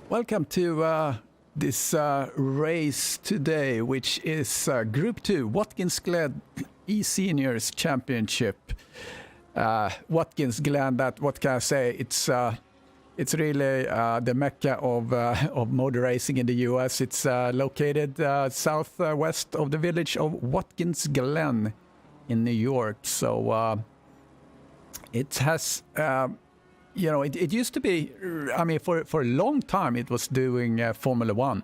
Welcome to this race today, which is Group 2, Watkins Glen eSeniors Championship. Watkins Glen, what can I say? It's really the mecca of motor racing in the US. It's located southwest of the village of Watkins Glen in New York. So it has... it used to be, I mean, for a long time it was doing Formula One.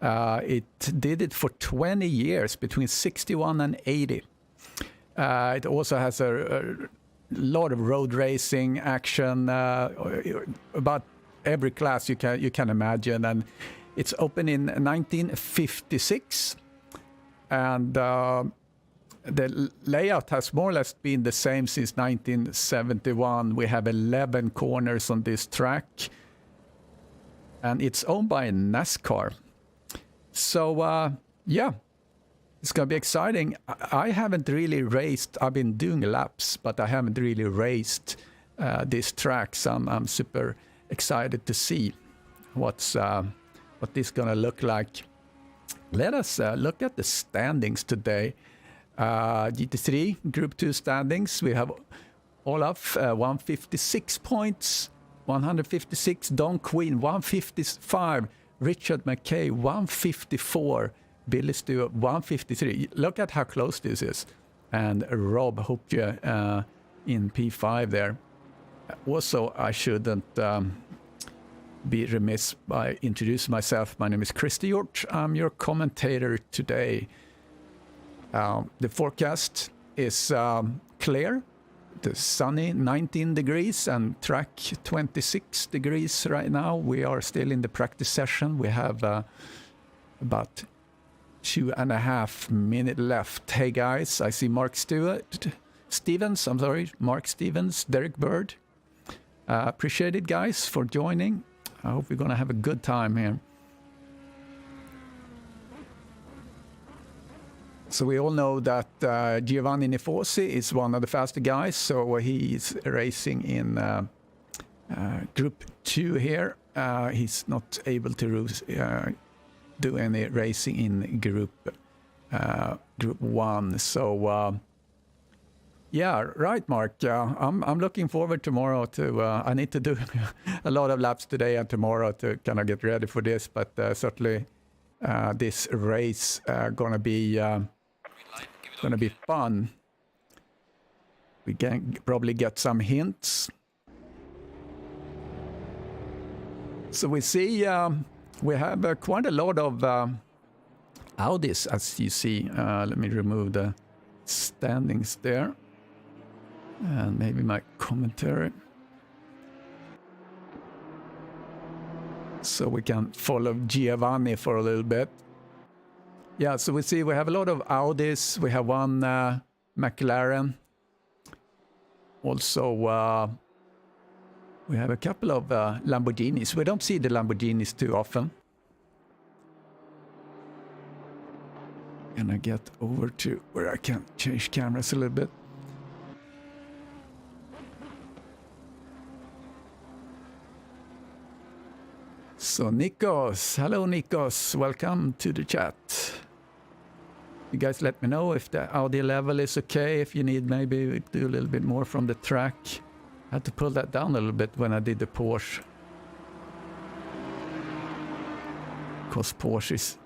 It did it for 20 years, between 61 and 80. It also has a lot of road racing action, about every class you can imagine. And it's opened in 1956. And the layout has more or less been the same since 1971. We have 11 corners on this track, and it's owned by NASCAR. So, yeah, it's going to be exciting. I haven't really raced. I've been doing laps, but I haven't really raced this track. So I'm super excited to see what this is going to look like. Let us look at the standings today. GT3 Group 2 standings. We have Olaf 156 points, 156. Don Queen 155. Richard McKay 154. Billy Stewart 153. Look at how close this is. And Rob Hopje in P5 there. Also, I shouldn't be remiss by introducing myself. My name is Christer Hjort. I'm your commentator today. The forecast is clear. It's sunny, 19 degrees, and track 26 degrees right now. We are still in the practice session. We have about 2.5 minutes left. Hey guys, I see Mark Stevens, Derek Bird. Appreciate it, guys, for joining. I hope we're going to have a good time here. So we all know that Giovanni Nifosi is one of the faster guys, so he's racing in Group 2 here. He's not able to do any racing in Group 1. So, yeah, right, Mark. I'm looking forward tomorrow to... I need to do a lot of laps today and tomorrow to kind of get ready for this, but certainly this race gonna be fun. We can probably get some hints. So we see we have quite a lot of Audis, as you see. Let me remove the standings there. And maybe my commentary. So we can follow Giovanni for a little bit. Yeah, so we see we have a lot of Audis. We have one McLaren. Also, we have a couple of Lamborghinis. We don't see the Lamborghinis too often. And I get over to where I can change cameras a little bit. So Nikos, hello Nikos, welcome to the chat. You guys let me know if the audio level is okay, if you need maybe do a little bit more from the track. I had to pull that down a little bit when I did the Porsche. Because Porsches,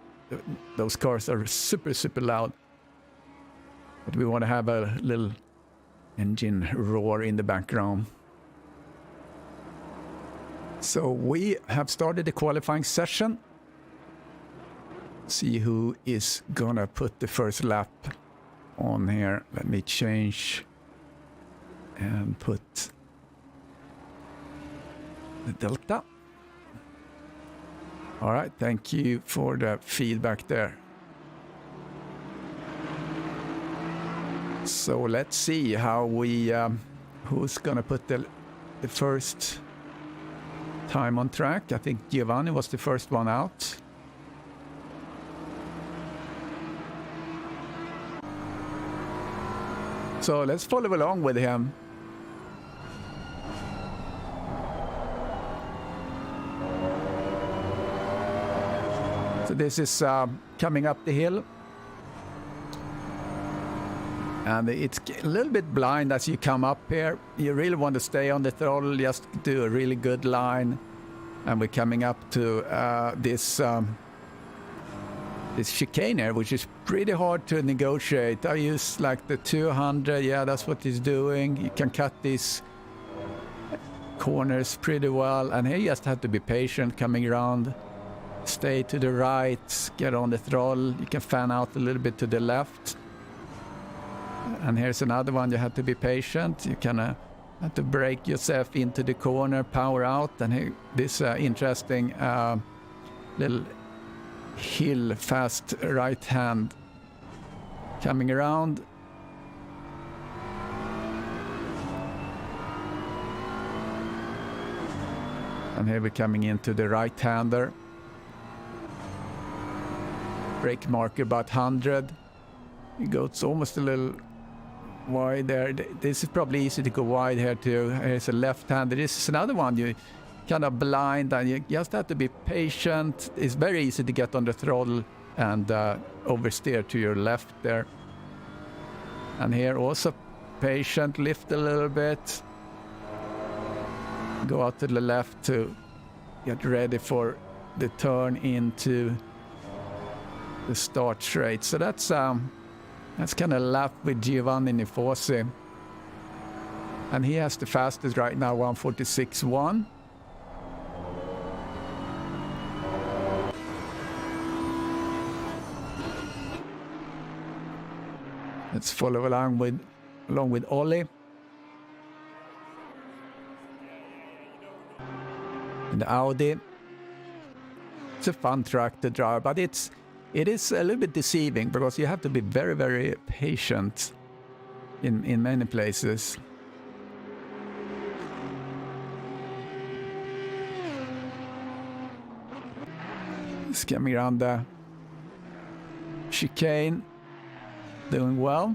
those cars are super, super loud. But we want to have a little engine roar in the background. So we have started the qualifying session. See who is gonna put the first lap on here. Let me change and put the Delta. All right, thank you for the feedback there. So let's see how we who's gonna put the first time on track. I think Giovanni was the first one out. So let's follow along with him. So this is coming up the hill. And it's a little bit blind as you come up here. You really want to stay on the throttle, just do a really good line. And we're coming up to this chicane here, which is pretty hard to negotiate. I use like the 200, yeah, that's what he's doing. You can cut these corners pretty well. And here you just have to be patient coming around. Stay to the right, get on the throttle. You can fan out a little bit to the left. And here's another one, you have to be patient. You kind of have to brake yourself into the corner, power out. And here, this interesting little hill, fast right hand coming around. And here we're coming into the right-hander. Brake marker about 100. It goes almost a little wide there. This is probably easy to go wide here too. Here's a left-hander. This is another one you kind of blind, and you just have to be patient. It's very easy to get on the throttle and oversteer to your left there. And here also patient, lift a little bit. Go out to the left to get ready for the turn into the start straight. So that's kind of lap with Giovanni Nifosi. And he has the fastest right now, 146.1. Let's follow along with Ollie. And the Audi. It's a fun track to drive, but it is a little bit deceiving because you have to be very, very patient in many places. It's coming around the chicane, doing well.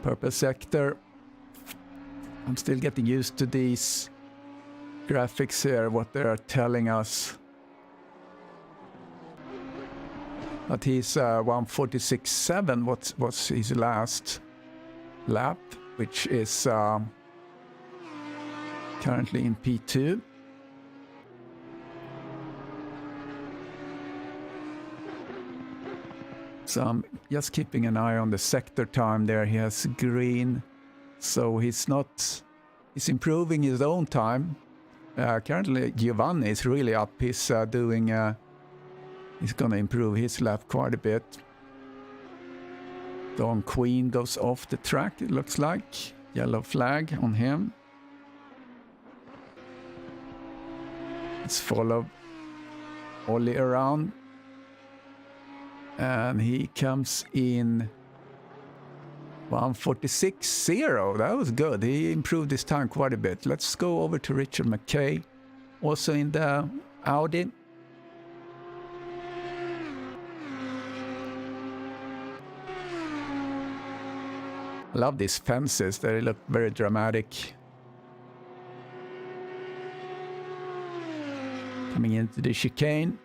Purple sector. I'm still getting used to these graphics here, what they are telling us. But he's 146.7. What's his last lap, which is currently in P2. So I'm just keeping an eye on the sector time there. He has green, so he's improving his own time. Currently Giovanni is really up. He's he's gonna improve his lap quite a bit. Don Queen goes off the track, it looks like. Yellow flag on him. Let's follow Ollie around. And he comes in 146.0. That was good. He improved his time quite a bit. Let's go over to Richard McKay, also in the Audi. I love these fences. They look very dramatic. Coming into the chicane.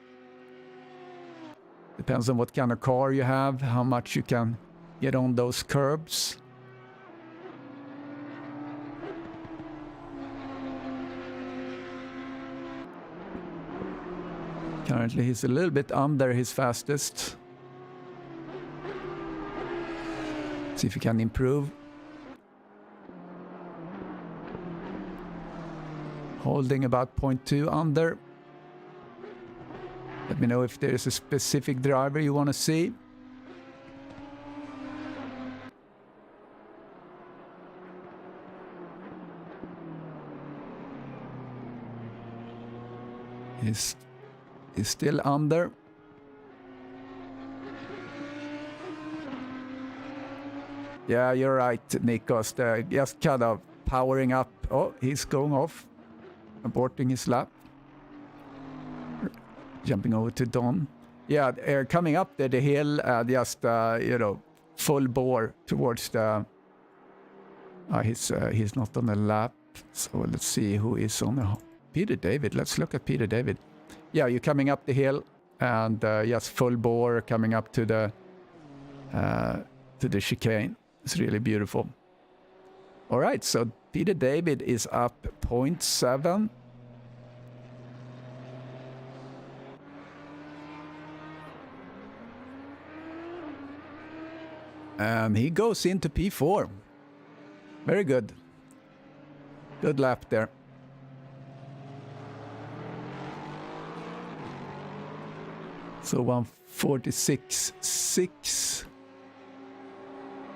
Depends on what kind of car you have, how much you can get on those curbs. Currently he's a little bit under his fastest. See if he can improve. Holding about 0.2 under. Let me know if there's a specific driver you want to see. He's still under. Yeah, you're right, Nikos. They're just kind of powering up. Oh, he's going off. Aborting his lap. Jumping over to Don. Yeah, coming up there, the hill, just, full bore towards the... he's not on the lap, so let's see who is on the... Peter David, let's look at Peter David. Yeah, you're coming up the hill, and yes, full bore coming up to the chicane. It's really beautiful. All right, so Peter David is up 0.7. And he goes into P4. Very good. Good lap there. So 1:46.6.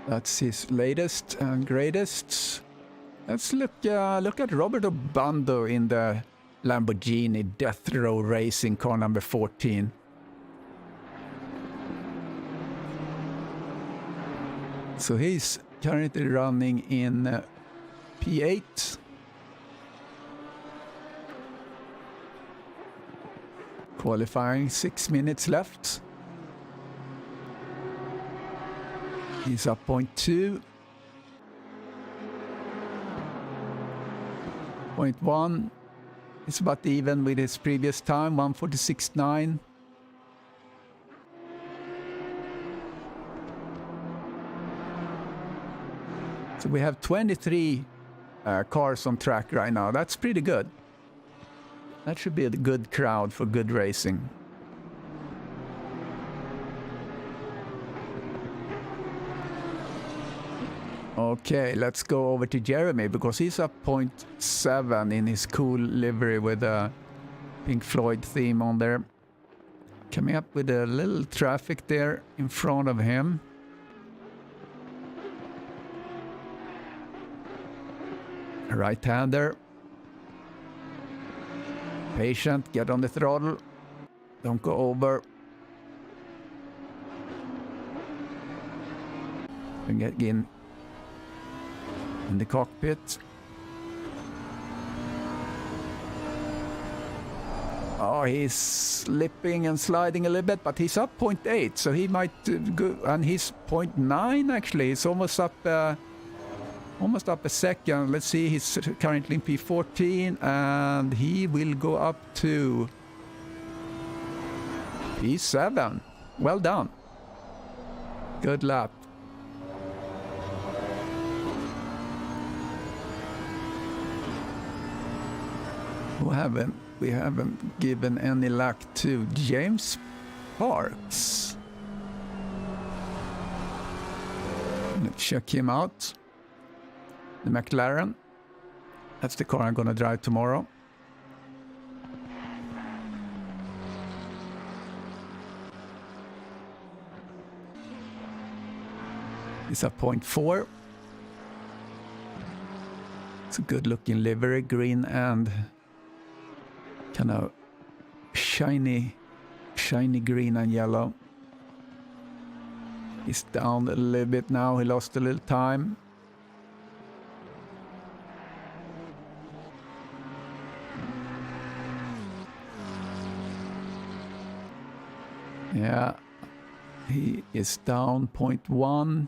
That's his latest and greatest. Let's look at Roberto Bando in the Lamborghini Death Row Racing car number 14. So he's currently running in P8. Qualifying, 6 minutes left. He's up 0.2. 0.1. It's about even with his previous time, 1:46.9. So we have 23 cars on track right now. That's pretty good. That should be a good crowd for good racing. Okay, let's go over to Jeremy because he's up 0.7 in his cool livery with a Pink Floyd theme on there. Coming up with a little traffic there in front of him. Right-hander. Patient, get on the throttle. Don't go over. And get in the cockpit. Oh, he's slipping and sliding a little bit, but he's up 0.8, so he might go, and he's 0.9 actually. It's almost up a second. Let's see, he's currently in P14, and he will go up to P7. Well done. Good lap. We haven't given any luck to James Parks. Let's check him out. The McLaren. That's the car I'm gonna drive tomorrow. It's a 0.4. It's a good looking livery, green and kind of shiny green and yellow. He's down a little bit now. He lost a little time. Yeah, he is down 0.1.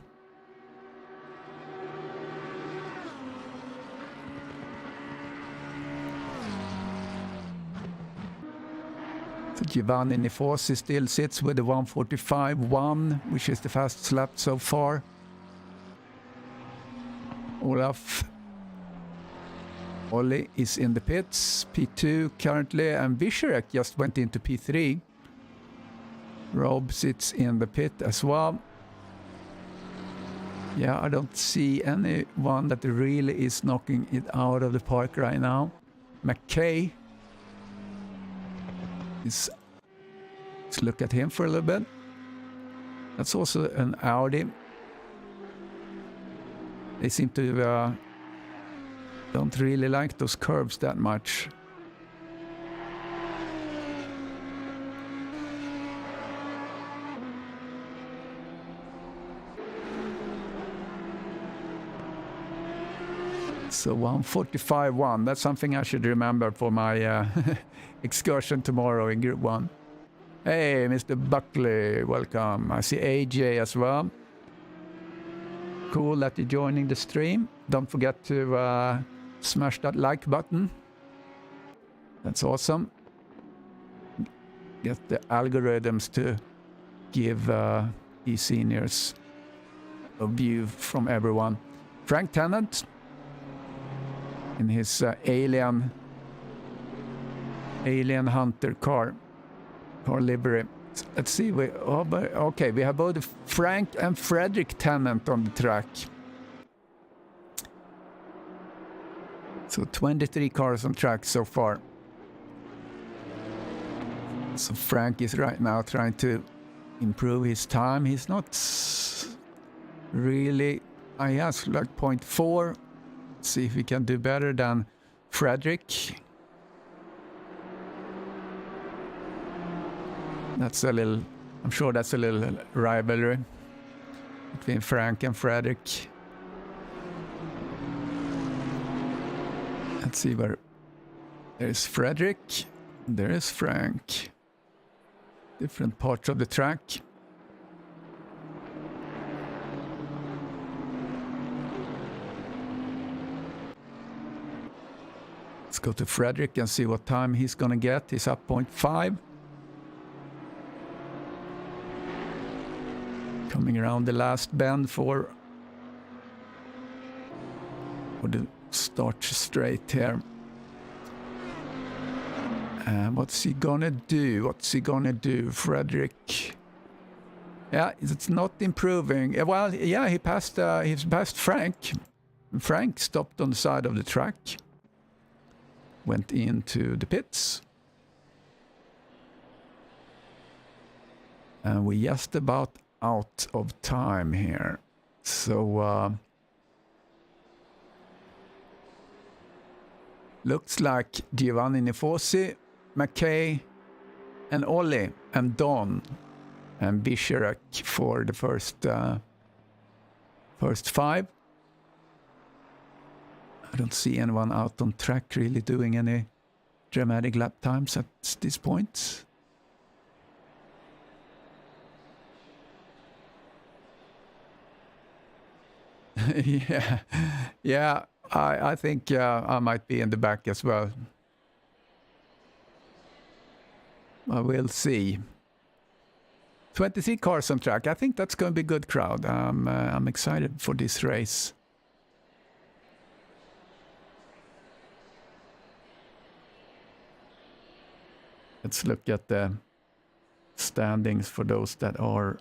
So Giovanni Nifosi still sits with the 1:45.1, which is the fastest lap so far. Olli is in the pits, P2 currently, and Visharek just went into P3. Rob sits in the pit as well. Yeah, I don't see anyone that really is knocking it out of the park right now. McKay. Let's look at him for a little bit. That's also an Audi. They seem to don't really like those curves that much. So 1:45.1, that's something I should remember for my excursion tomorrow in Group 1. Hey, Mr. Buckley, welcome. I see AJ as well. cool that you're joining the stream. Don't forget to smash that like button. That's awesome. Get the algorithms to give eSeniors a view from everyone. Frank Tennant in his alien hunter car livery. Let's see. Okay, we have both Frank and Frederick Tennant on the track. So 23 cars on track so far. So Frank is right now trying to improve his time. He's not really... I asked like 0.4. See if we can do better than Frederick. That's a little... I'm sure that's a little rivalry between Frank and Frederick. Let's see where... There's Frederick. There is Frank. Different parts of the track. Let's go to Frederick and see what time he's gonna get. He's up 0.5. Coming around the last bend for the start straight here. What's he gonna do? What's he gonna do, Frederick? Yeah, it's not improving. Well, yeah, he's passed Frank. Frank stopped on the side of the track. Went into the pits. And we're just about out of time here. So looks like Giovanni Nifosi, McKay, and Ollie, and Don, and Bisharak for the first five. I don't see anyone out on track really doing any dramatic lap times at this point. Yeah. I think I might be in the back as well. We'll see. 23 cars on track. I think that's going to be a good crowd. I'm excited for this race. Let's look at the standings for those that are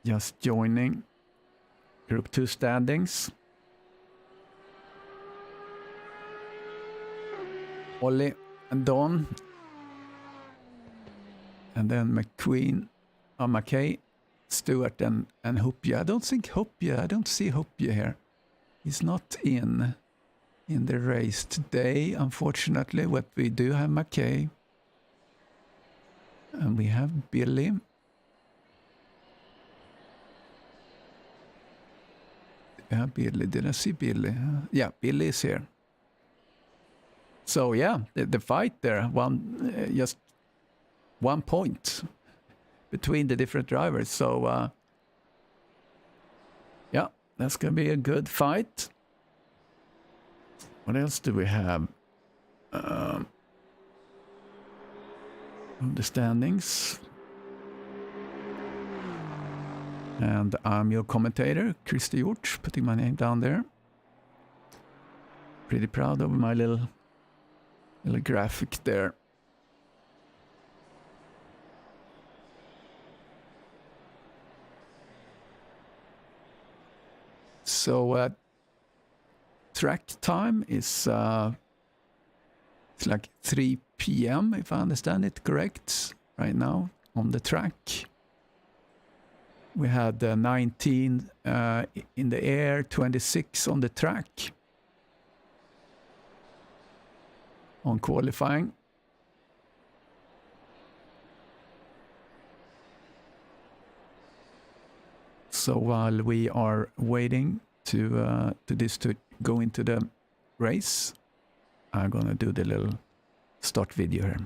just joining. Group 2 standings. Ollie and Don. And then McQueen, McKay, Stewart and Hopje. I don't see Hopje here. He's not in the race today, unfortunately. But we do have McKay. And we have Billy. Yeah, Billy. Did I see Billy? Yeah, Billy is here. So yeah, the fight there, just 1 point between the different drivers. So yeah, that's gonna be a good fight. What else do we have? The standings. And I'm your commentator, Christer Hjort, putting my name down there. Pretty proud of my little graphic there. So track time is it's like 3 p.m. if I understand it correct right now on the track. We had 19 in the air, 26 on the track on qualifying. So while we are waiting to this to go into the race, I'm gonna do the little start video here.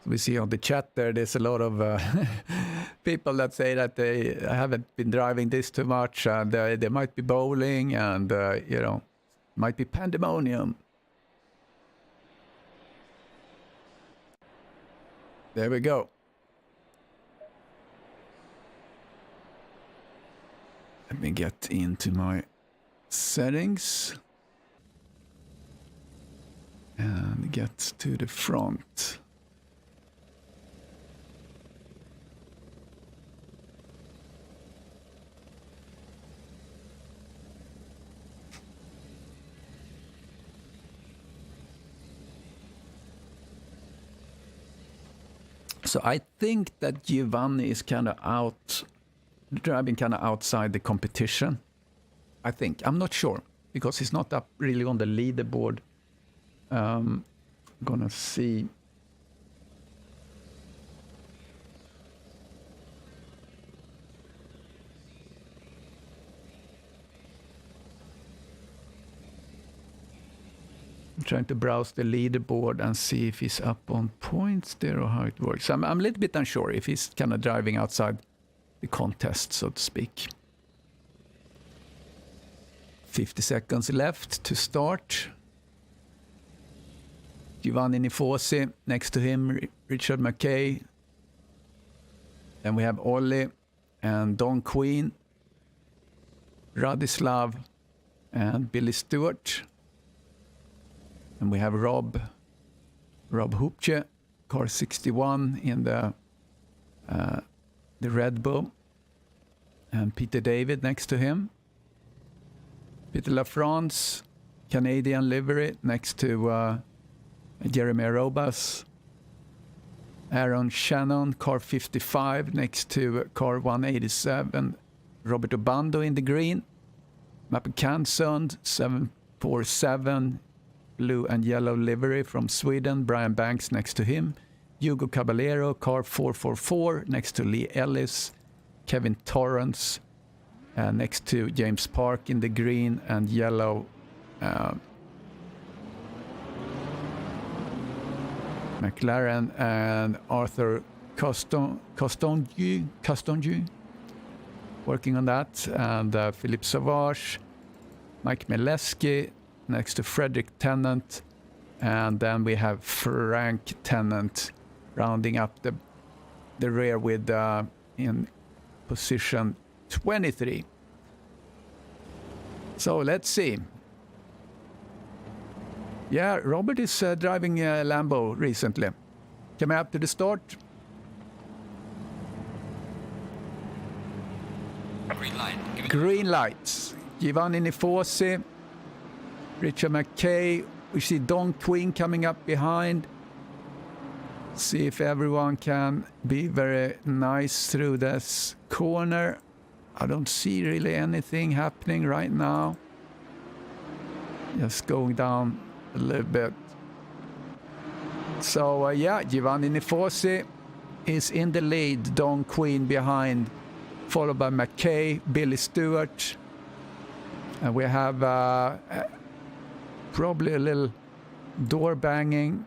We see on the chat there's a lot of people that say that they haven't been driving this too much, and they might be bowling, and might be pandemonium. There we go. Let me get into my settings and get to the front. So I think that Giovanni is kind of driving kind of outside the competition. I think. I'm not sure because he's not up really on the leaderboard. Gonna see. I'm trying to browse the leaderboard and see if he's up on points there or how it works. I'm a little bit unsure if he's kind of driving outside the contest, so to speak. 50 seconds left to start. Giovanni Nifosi, next to him, Richard McKay. Then we have Ollie and Don Queen, Radislav and Billy Stewart. And we have Rob Hoopche, car 61 in the Red Bull. And Peter David next to him. Peter LaFrance, Canadian livery, next to Jeremy Arobas. Aaron Shannon, car 55, next to car 187. Robert Obando in the green. Mappe Kansund, 747, blue and yellow livery from Sweden. Brian Banks next to him. Hugo Caballero, car 444, next to Lee Ellis. Kevin Torrance, next to James Park in the green and yellow. McLaren and Arthur Castonju working on that. And Philippe Sauvage, Mike Mileski next to Frederick Tennant. And then we have Frank Tennant rounding up the rear with in position 23. So let's see. Yeah, Robert is driving a Lambo recently. Coming up to the start. Green light. Green lights. Giovanni Nifosi, Richard McKay. We see Don Quinn coming up behind. See if everyone can be very nice through this corner. I don't see really anything happening right now. Just going down a little bit. So yeah, Giovanni Nifosi is in the lead. Don Quinn behind, followed by McKay, Billy Stewart. And we have probably a little door banging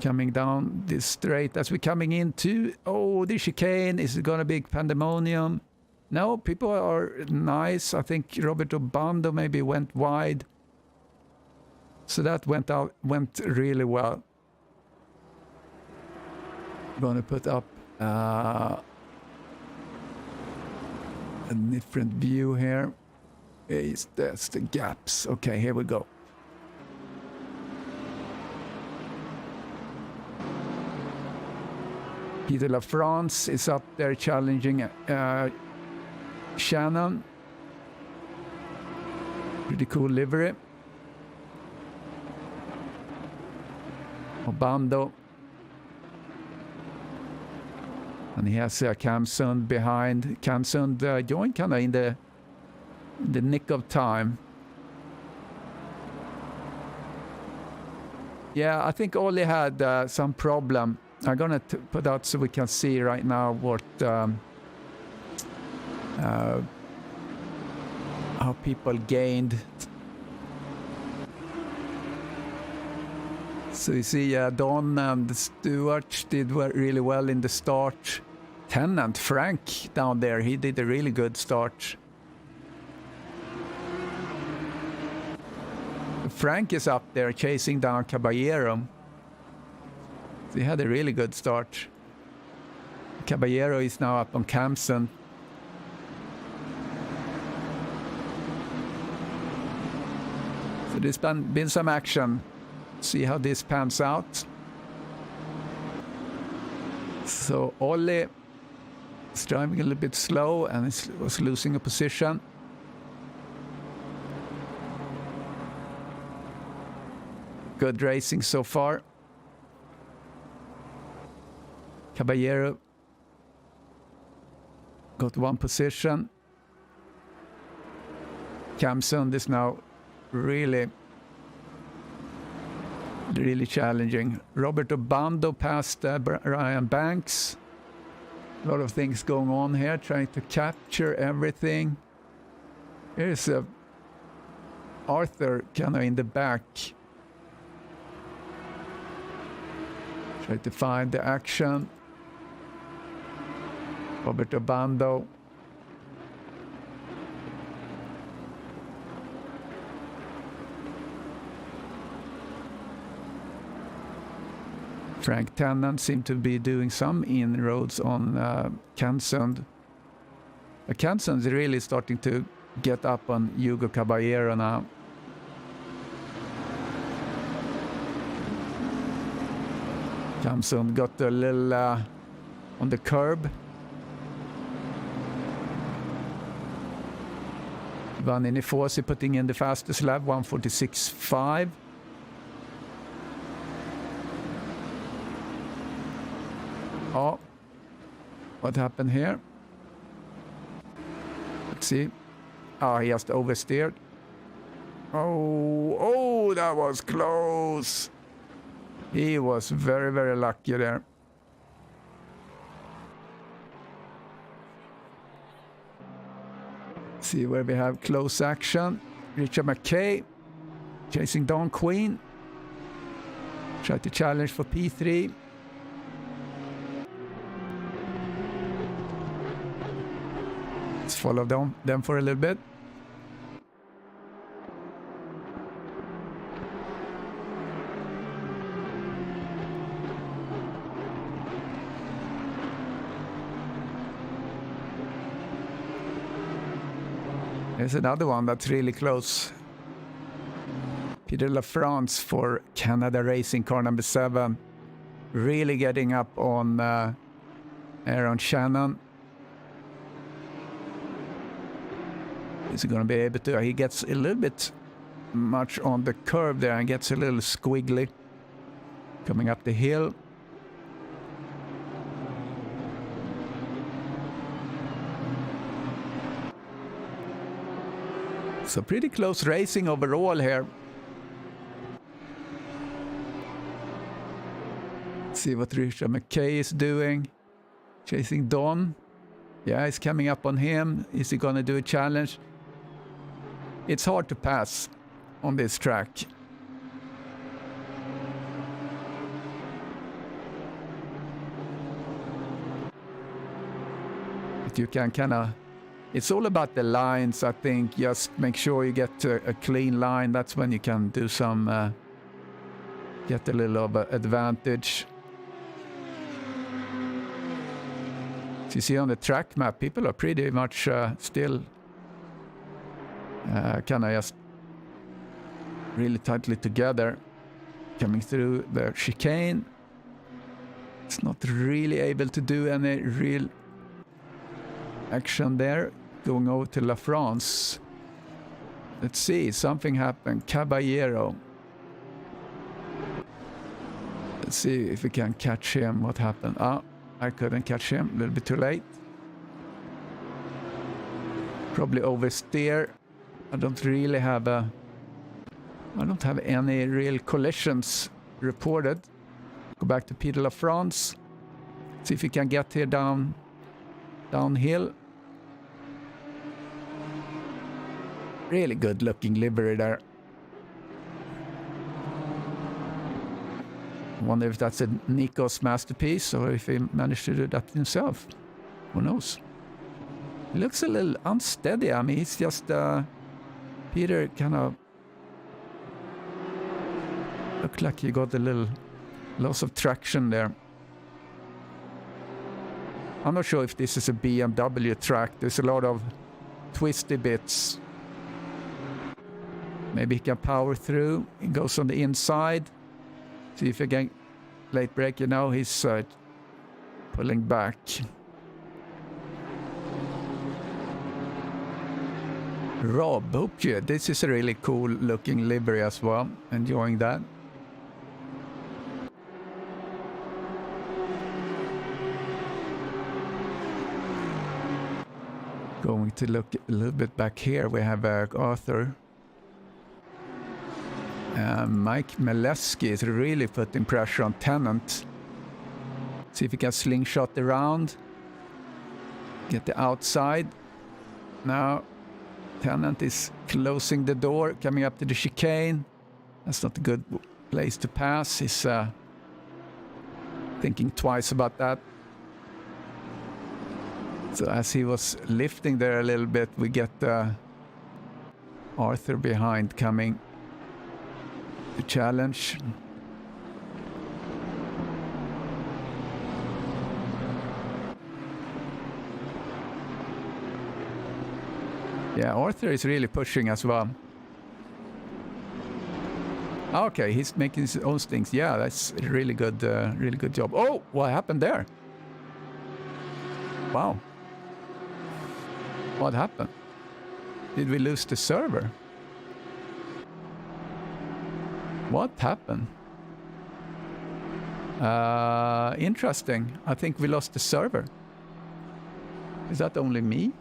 coming down this straight as we're coming into the chicane. Is it gonna be pandemonium? No, people are nice. I think Robert Obando maybe went wide, so that went really well. Gonna put up a different view here. That's the gaps. Okay, here we go. Peter LaFrance is up there challenging Shannon. Pretty cool livery. Obando. And he has Kamsund behind. Kamsund joined kind of in the nick of time. Yeah, I think Ollie had some problem. I'm gonna put out so we can see right now what how people gained. So you see Don and Stewart did really well in the start. Tennant, Frank down there, he did a really good start. Frank is up there chasing down Caballero. So he had a really good start. Caballero is now up on Campson. So there's been some action. See how this pans out. So Ollie is driving a little bit slow and was losing a position. Good racing so far. Caballero got one position. Campson is now really challenging. Roberto Bando passed Ryan Banks. A lot of things going on here, trying to capture everything. Here's Arthur kind of in the back. Try to find the action. Roberto Bando. Frank Tennant seemed to be doing some inroads on Cansund. Cansund's really starting to get up on Hugo Caballero now. Cansund got a little on the curb. Vanini Fosi putting in the fastest lap, 1:46.5. Oh, what happened here? Let's see. Oh, he just oversteered. Oh, that was close. He was very, very lucky there. See where we have close action. Richard McKay chasing Don Queen. Try to challenge for P3. Let's follow them for a little bit. There's another one that's really close. Peter LaFrance for Canada Racing car number 7. Really getting up on Aaron Shannon. Is he going to be able to? He gets a little bit much on the curve there and gets a little squiggly coming up the hill. So pretty close racing overall here. Let's see what Richard McKay is doing. Chasing Don. Yeah, he's coming up on him. Is he going to do a challenge? It's hard to pass on this track. But you can kind of... It's all about the lines, I think. Just make sure you get a clean line. That's when you can do some... get a little of an advantage. So you see on the track map, people are pretty much still... kind of just really tightly together. Coming through the chicane. It's not really able to do any real action there. Going over to La France. Let's see, something happened. Caballero. Let's see if we can catch him. What happened? I couldn't catch him. A little bit too late. Probably oversteer. I don't really have I don't have any real collisions reported. Go back to Peter LaFrance. See if we can get here downhill. Really good looking livery there. wonder if that's a Nico's masterpiece or if he managed to do that himself. Who knows? He looks a little unsteady. I mean, he's just... Peter kind of... Looked like he got a little loss of traction there. I'm not sure if this is a BMW track. There's a lot of twisty bits. Maybe he can power through. He goes on the inside. See if he can late brake. You know, he's pulling back. Rob, hope you. This is a really cool looking livery as well. Enjoying that. Going to look a little bit back here. We have Arthur. Mike Maleski is really putting pressure on Tennant. See if he can slingshot around. Get the outside. Now Tennant is closing the door, coming up to the chicane. That's not a good place to pass. He's thinking twice about that. So as he was lifting there a little bit, we get Arthur behind coming to challenge. Yeah, Arthur is really pushing as well. Okay, he's making his own things. Yeah, that's a really good job. Oh, what happened there? Wow. What happened? Did we lose the server? What happened? Interesting. I think we lost the server. Is that only me?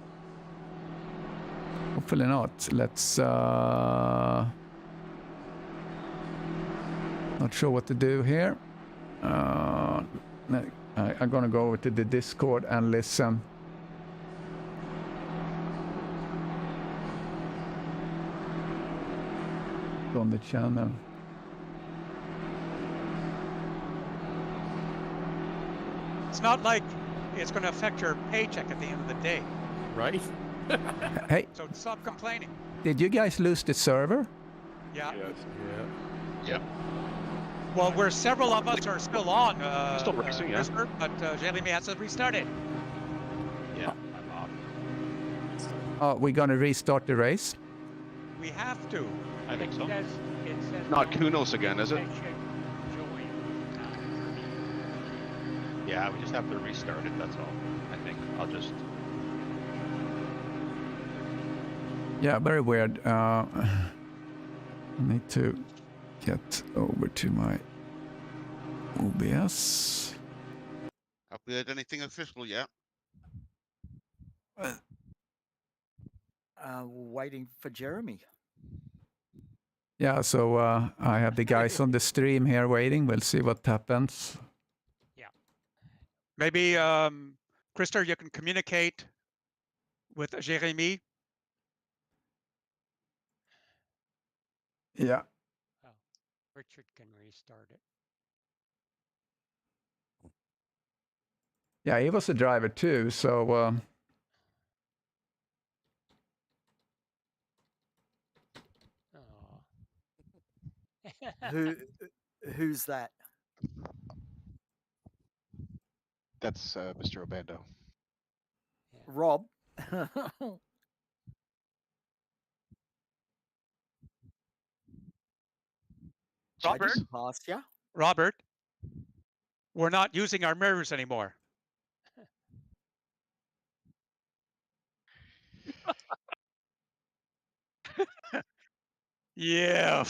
Hopefully not. Let's... not sure what to do here. I'm gonna go over to the Discord and listen. On the channel. It's not like it's going to affect your paycheck at the end of the day. Right? Hey, So stop complaining. did you guys lose the server? Yeah. Yes. Yeah. Well, where several of us are still on. Still racing, yeah. Christopher, but Jeremy has to restart it. Yeah. I'm off. Oh, we're gonna restart the race? We have to. I think so. It says Not Kunos again, is it? join. Yeah, we just have to restart it, that's all. I think. I'll just... Yeah, very weird. I need to get over to my OBS. Have we had anything official yet? Waiting for Jeremy. Yeah, so I have the guys on the stream here waiting. We'll see what happens. Maybe, Krister, you can communicate with Jeremy. Yeah. Oh, Richard can restart it. Yeah, he was a driver too, so... Oh. Who's that? That's Mr. Obando. Rob. Robert? Past ya. Robert, we're not using our mirrors anymore. Yeah.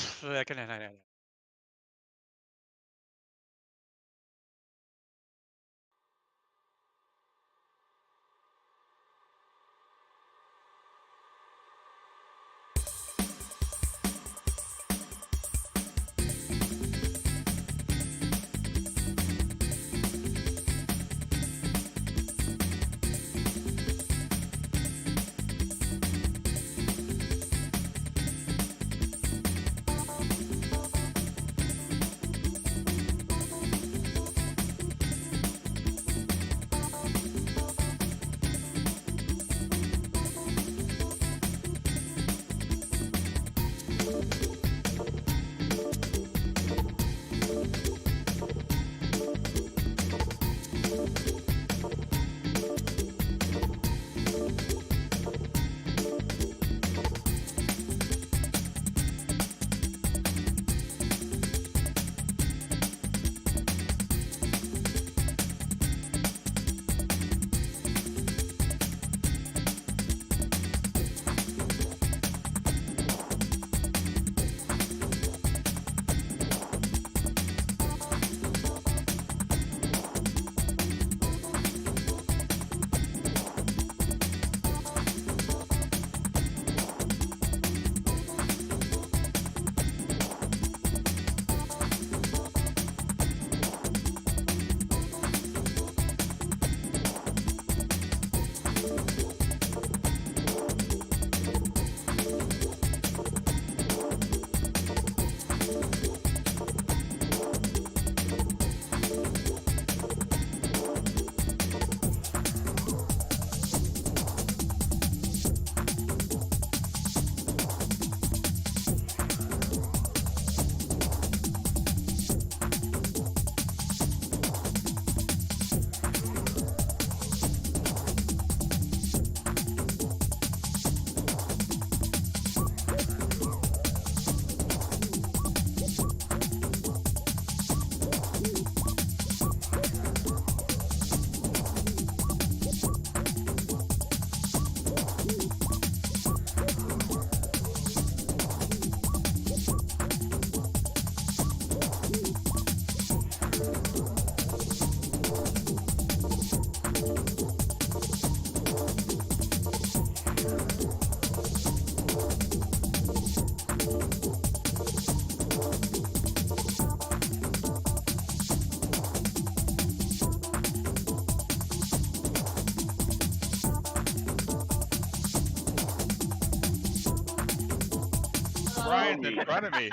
in front of me.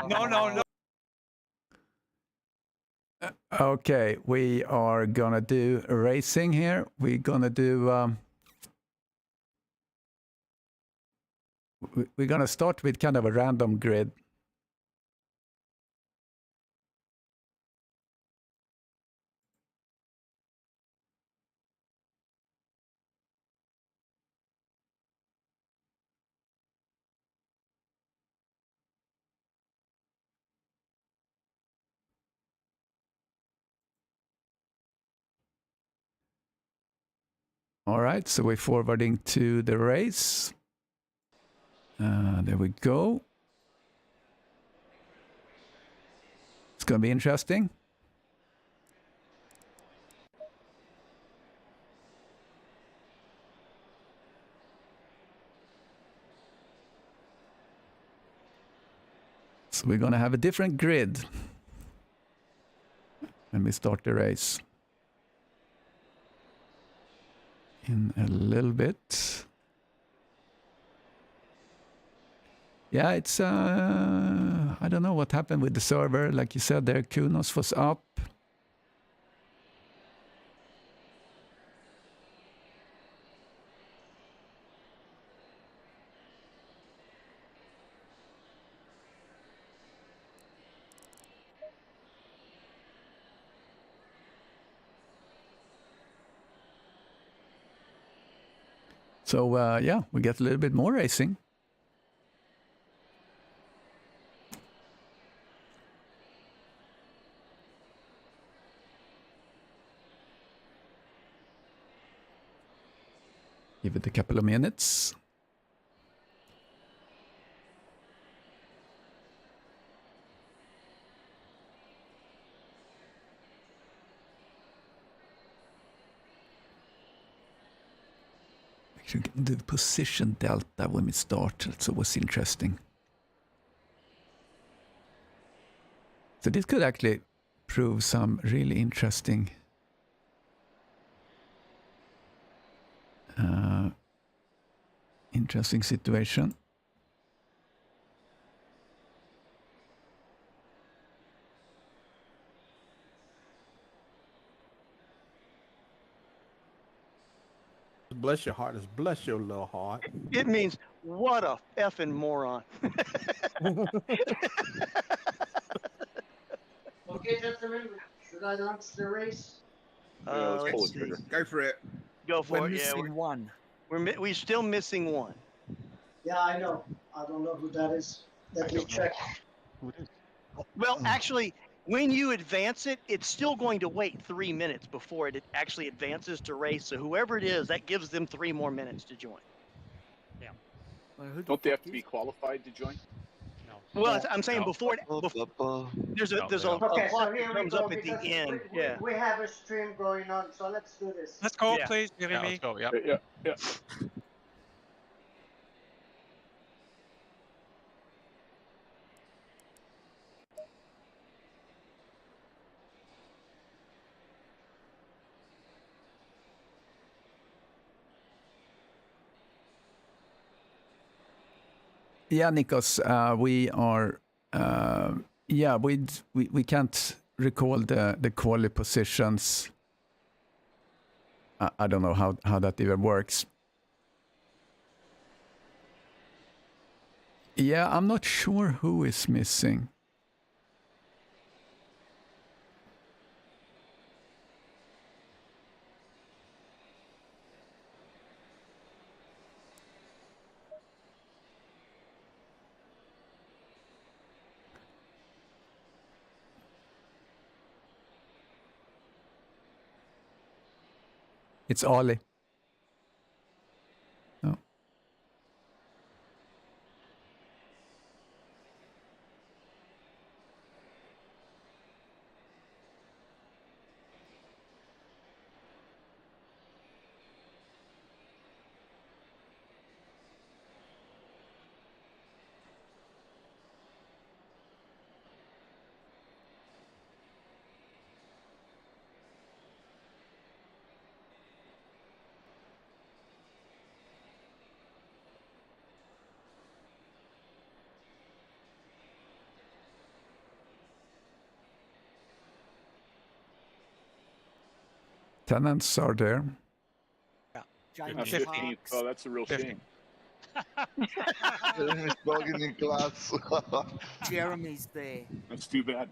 No, no, no. Okay, we are gonna do racing here. We're gonna do. We're gonna start with kind of a random grid. All right, so we're forwarding to the race. There we go. It's going to be interesting. So we're going to have a different grid when we start the race. In a little bit. Yeah, it's I don't know what happened with the server. Like you said there, Kunos was up. So yeah, we get a little bit more racing. Give it a couple of minutes. Actually, the position delta when we start, that's always interesting. So this could actually prove some really interesting interesting situation. Bless your heart. Bless your little heart. It means what a effing moron. Okay, gentlemen, should I launch the race? Let's see. Go for it. Go for We're it. Yeah, missing one. we're still missing one. Yeah, I know. I don't know who that is. Let me check. Well, actually, when you advance it, it's still going to wait 3 minutes before it actually advances to race. So whoever it is, that gives them 3 more minutes to join. Well, who the Don't they fuck have to be is- qualified to join? No. Well, Yeah. I'm saying No. before there's a No, there's they a don't. Okay, clock so here that we comes go up at the because end. we, Yeah. we have a stream going on, so let's do this. Let's go, Yeah. please, Yeah, Jeremy. let's go. Yep. Yeah. Yeah, Nikos, we are. Yeah, we can't recall the quali positions. I don't know how that even works. Yeah, I'm not sure who is missing. It's Ali. No. Tenants are there. James 15th. Parks. Oh, that's a real 15th. shame. Jeremy's talking in class. Jeremy's there. That's too bad.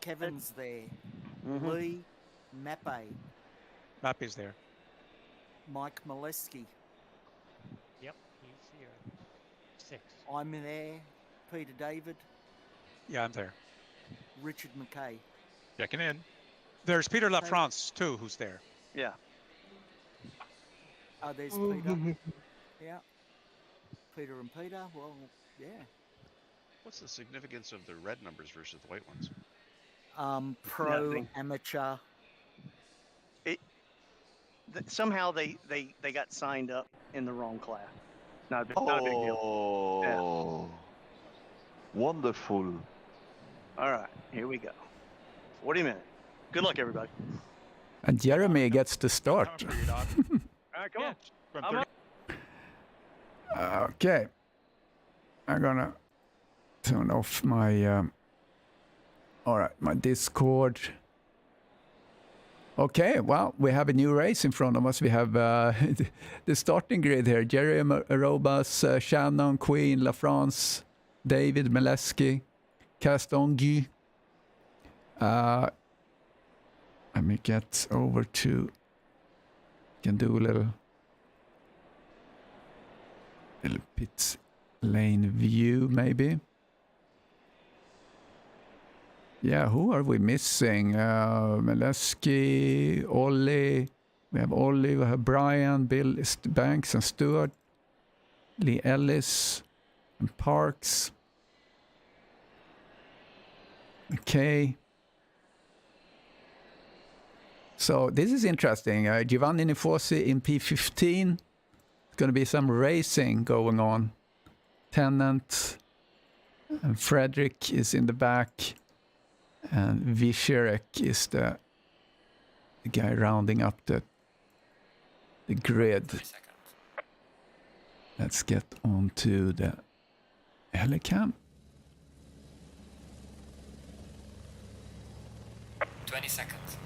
Kevin's there. Mhm. Lee Mappe. Mappy's there. Mike Molesky. Yep, he's here. 6. I'm there. Peter David. Yeah, I'm there. Richard McKay. Checking in. There's Peter LaFrance too, who's there. Yeah. Oh, there's Peter. Yeah. Peter and Peter. Well, yeah. What's the significance of the red numbers versus the white ones? Pro, Nothing. amateur. Somehow they got signed up in the wrong class. Not a big deal. Oh, wonderful. All right, here we go. 40 minutes. Good luck, everybody. And Jeremy gets to start. All right, come on. I'm up. Okay. I'm gonna turn off my all right, my Discord. Okay, well, we have a new race in front of us. We have the starting grid here. Jeremy Arobas, Shannon, Queen, LaFrance, David Meleski, Castonguy. Let me get over to, can do a little pit lane view maybe. Yeah, who are we missing? Meleski, Ollie. We have Ollie, we have Brian, Bill Banks and Stewart, Lee Ellis and Parks. Okay. So this is interesting. Giovanni Nifosi in P15. It's going to be some racing going on. Tennant and Frederick is in the back. And Visherek is the guy rounding up the grid. Let's get on to the helicam. 20 seconds.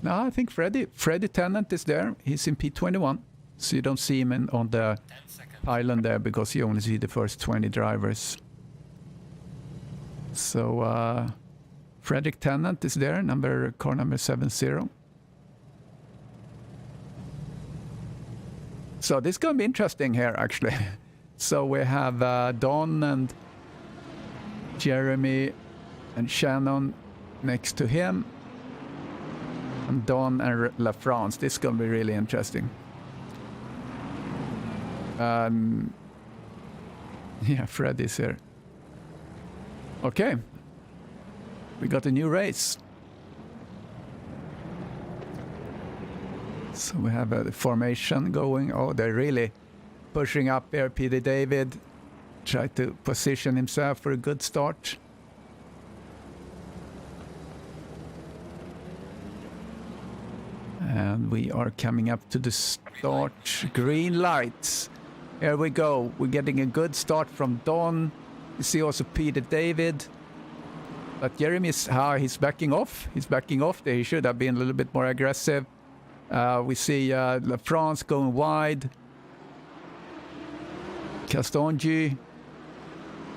No, I think Freddie Tennant is there. He's in P21. So you don't see him on the island there because you only see the first 20 drivers. So Frederick Tennant is there, car number 70. So this is going to be interesting here, actually. So we have Don and Jeremy and Shannon next to him. And Don and LaFrance. This is going to be really interesting. Yeah, Freddy's here. Okay. We got a new race. So we have a formation going. Oh, they're really pushing up here. Peter David tried to position himself for a good start. And we are coming up to the start. Green lights. Here we go. We're getting a good start from Don. You see also Peter David. But Jeremy is he's backing off. He's backing off. He should have been a little bit more aggressive. We see LaFrance going wide. Castonguy.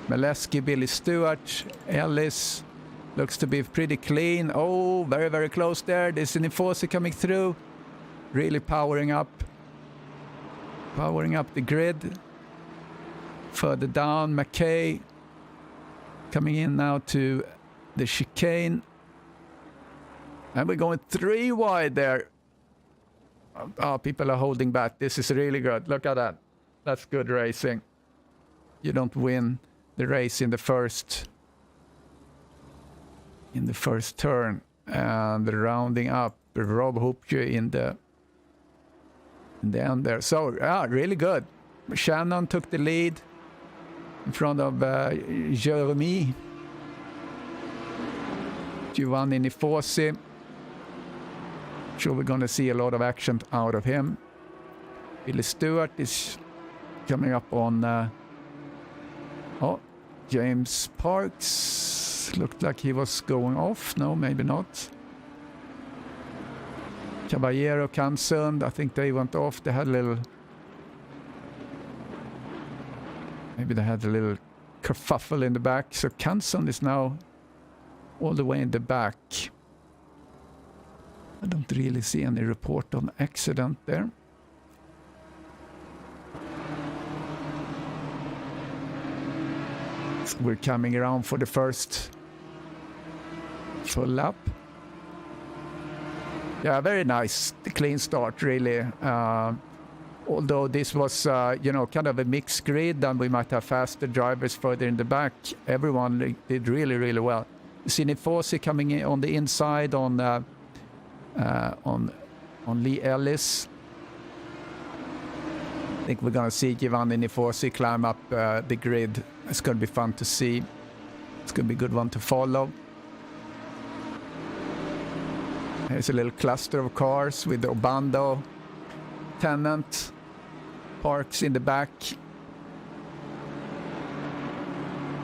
Meleski, Billy Stewart. Ellis. Looks to be pretty clean. Oh, very, very close there. There's an enforcer coming through. Really powering up. Powering up the grid. Further down, McKay. Coming in now to the chicane. And we're going 3 wide there. Oh, people are holding back. This is really good. Look at that. That's good racing. You don't win the race in the first turn. And rounding up Rob Hoopje in the end there. So, really good. Shannon took the lead in front of Jeremy. Giovanni Nifosi. Sure, we're going to see a lot of action out of him. Billy Stewart is coming up on James Parks. Looked like he was going off. No, maybe not. Caballero, Kansund, I think they went off. They had a little... Maybe they had a little kerfuffle in the back. So Kansund is now all the way in the back. I don't really see any report on accident there. So we're coming around for the first full lap. Yeah, very nice, clean start, really. Although this was, kind of a mixed grid, and we might have faster drivers further in the back. Everyone did really, really well. You see Nifosi coming in on the inside on Lee Ellis. I think we're going to see Giovanni Nifosi climb up the grid. It's going to be fun to see. It's going to be a good one to follow. Here's a little cluster of cars with the Obando Tennant parks in the back.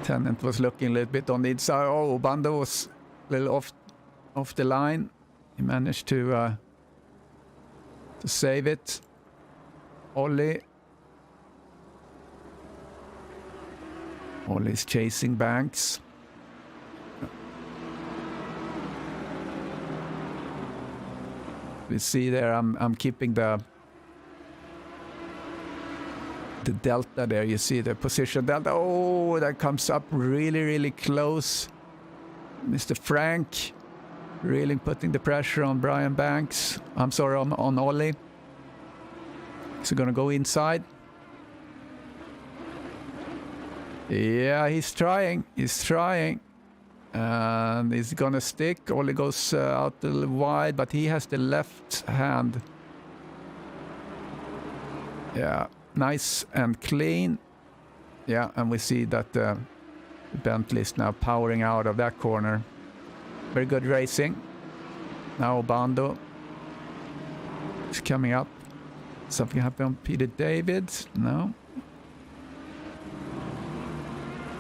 Tennant was looking a little bit on the inside. Oh, Obando was a little off the line. He managed to save it. Ollie's chasing Banks. We see there, I'm keeping the delta there. You see the position delta. Oh, that comes up really, really close. Mr. Frank really putting the pressure on Brian Banks. I'm sorry, on Ollie. Is he gonna go inside? Yeah, he's trying. And he's gonna stick. Ollie goes out a little wide, but he has the left hand. Yeah, nice and clean. Yeah, and we see that Bentley is now powering out of that corner. Very good racing. Now Obando is coming up. Something happened on Peter David? No.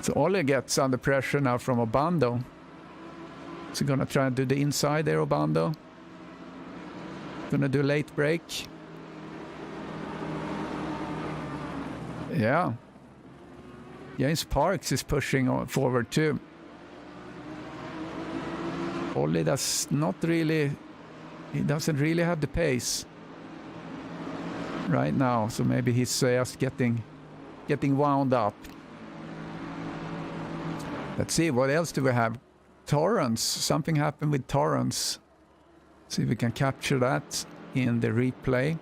So Ollie gets under pressure now from Obando. Is he gonna try and do the inside there, Obando? Gonna do late break. Yeah. James Parks is pushing forward too. Ollie does not really... He doesn't really have the pace right now. So maybe he's just getting wound up. Let's see, what else do we have? Torrance. Something happened with Torrance. See if we can capture that in the replay.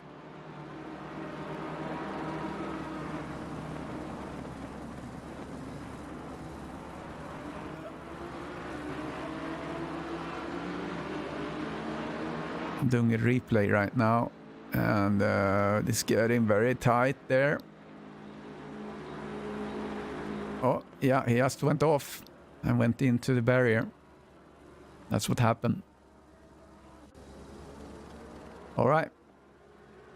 I'm doing a replay right now, and it's getting very tight there. Oh, yeah, he just went off and went into the barrier. That's what happened. All right.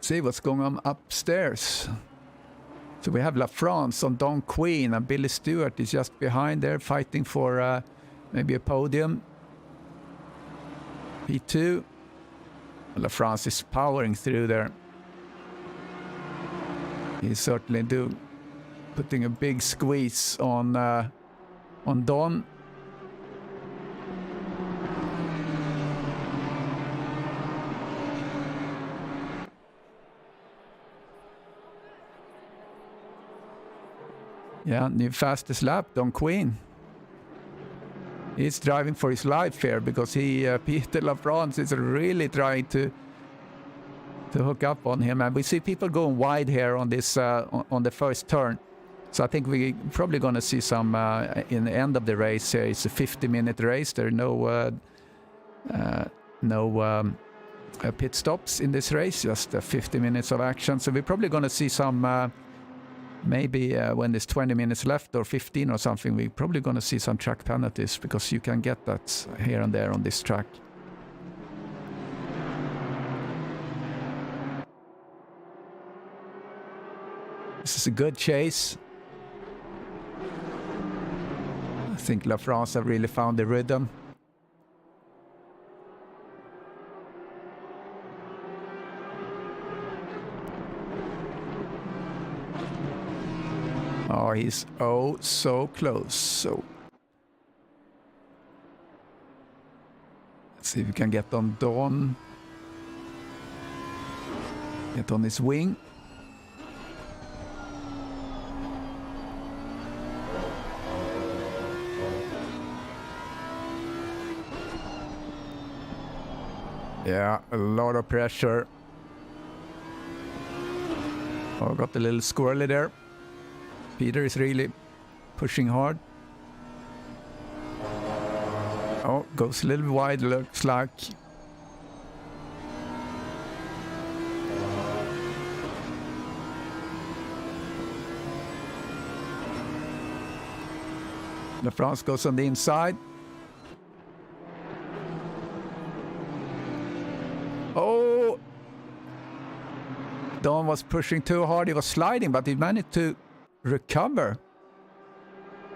See what's going on upstairs. So we have La France on Don Queen, and Billy Stewart is just behind there fighting for maybe a podium. P2. La France is powering through there. He certainly do. Putting a big squeeze on Don. Yeah, new fastest lap, Don Queen. He's driving for his life here because Peter LaFrance is really trying to hook up on him, and we see people going wide here on this on the first turn. So I think we're probably going to see some in the end of the race here. It's a 50-minute race. There are no pit stops in this race, just 50 minutes of action. So we're probably going to see some, maybe when there's 20 minutes left or 15 or something, we're probably going to see some track penalties, because you can get that here and there on this track. This is a good chase. I think La France have really found the rhythm. Oh, he's so close. So let's see if we can get on Don. Get on his wing. Yeah, a lot of pressure. Oh, got a little squirrely there. Peter is really pushing hard. Oh, goes a little wide, looks like. La France goes on the inside. Oh! Don was pushing too hard. He was sliding, but he managed to recover.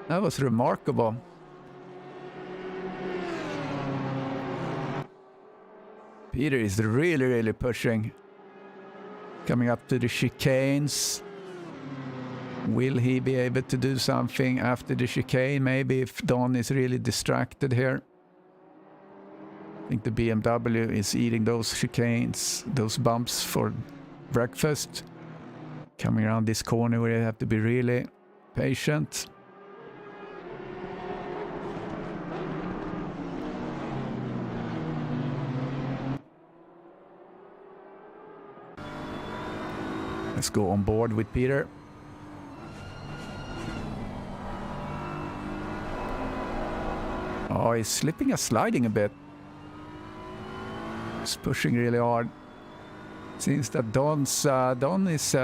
That was remarkable. Peter is really pushing. Coming up to the chicanes. Will he be able to do something after the chicane? Maybe if Don is really distracted here. I think the BMW is eating those chicanes, those bumps for breakfast. Coming around this corner where you have to be really patient. Let's go on board with Peter. Oh, he's slipping and sliding a bit. He's pushing really hard. Seems that Don is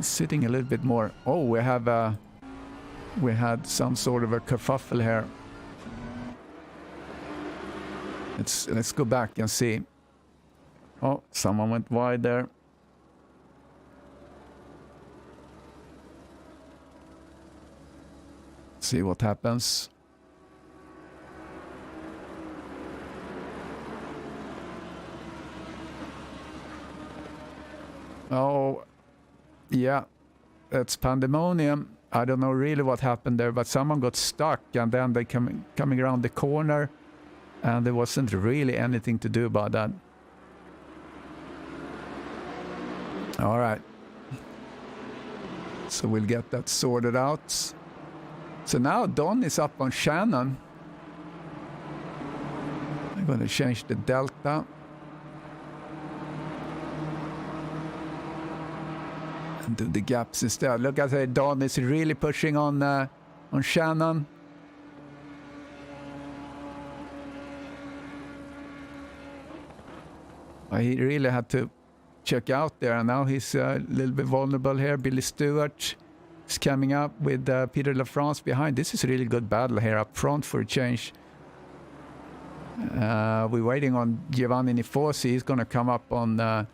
sitting a little bit more. Oh, we had some sort of a kerfuffle here. Let's go back and see. Oh, someone went wide there. See what happens. Oh, yeah, that's pandemonium. I don't know really what happened there, but someone got stuck and then they coming around the corner and there wasn't really anything to do about that. All right. So we'll get that sorted out. So now Don is up on Shannon. I'm going to change the delta. And do the gaps instead. Look at that, Don is really pushing on Shannon. He really had to check out there, and now he's a little bit vulnerable here. Billy Stewart is coming up with Peter LaFrance behind. This is a really good battle here up front for a change. We're waiting on Giovanni Nifosi. He's going to come up on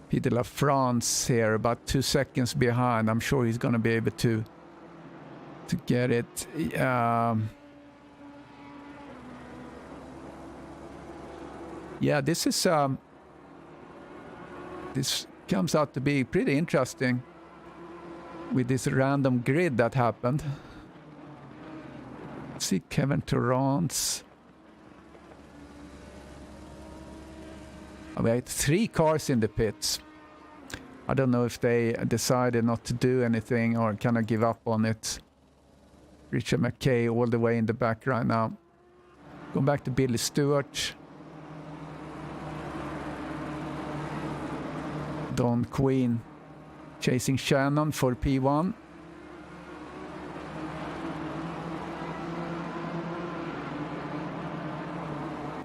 Peter LaFrance here, about 2 seconds behind. I'm sure he's going to be able to get it. Yeah, this is this comes out to be pretty interesting with this random grid that happened. Let's see Kevin Torrance. We had 3 cars in the pits. I don't know if they decided not to do anything or kind of give up on it. Richard McKay all the way in the back right now. Going back to Billy Stewart. Don Queen chasing Shannon for P1.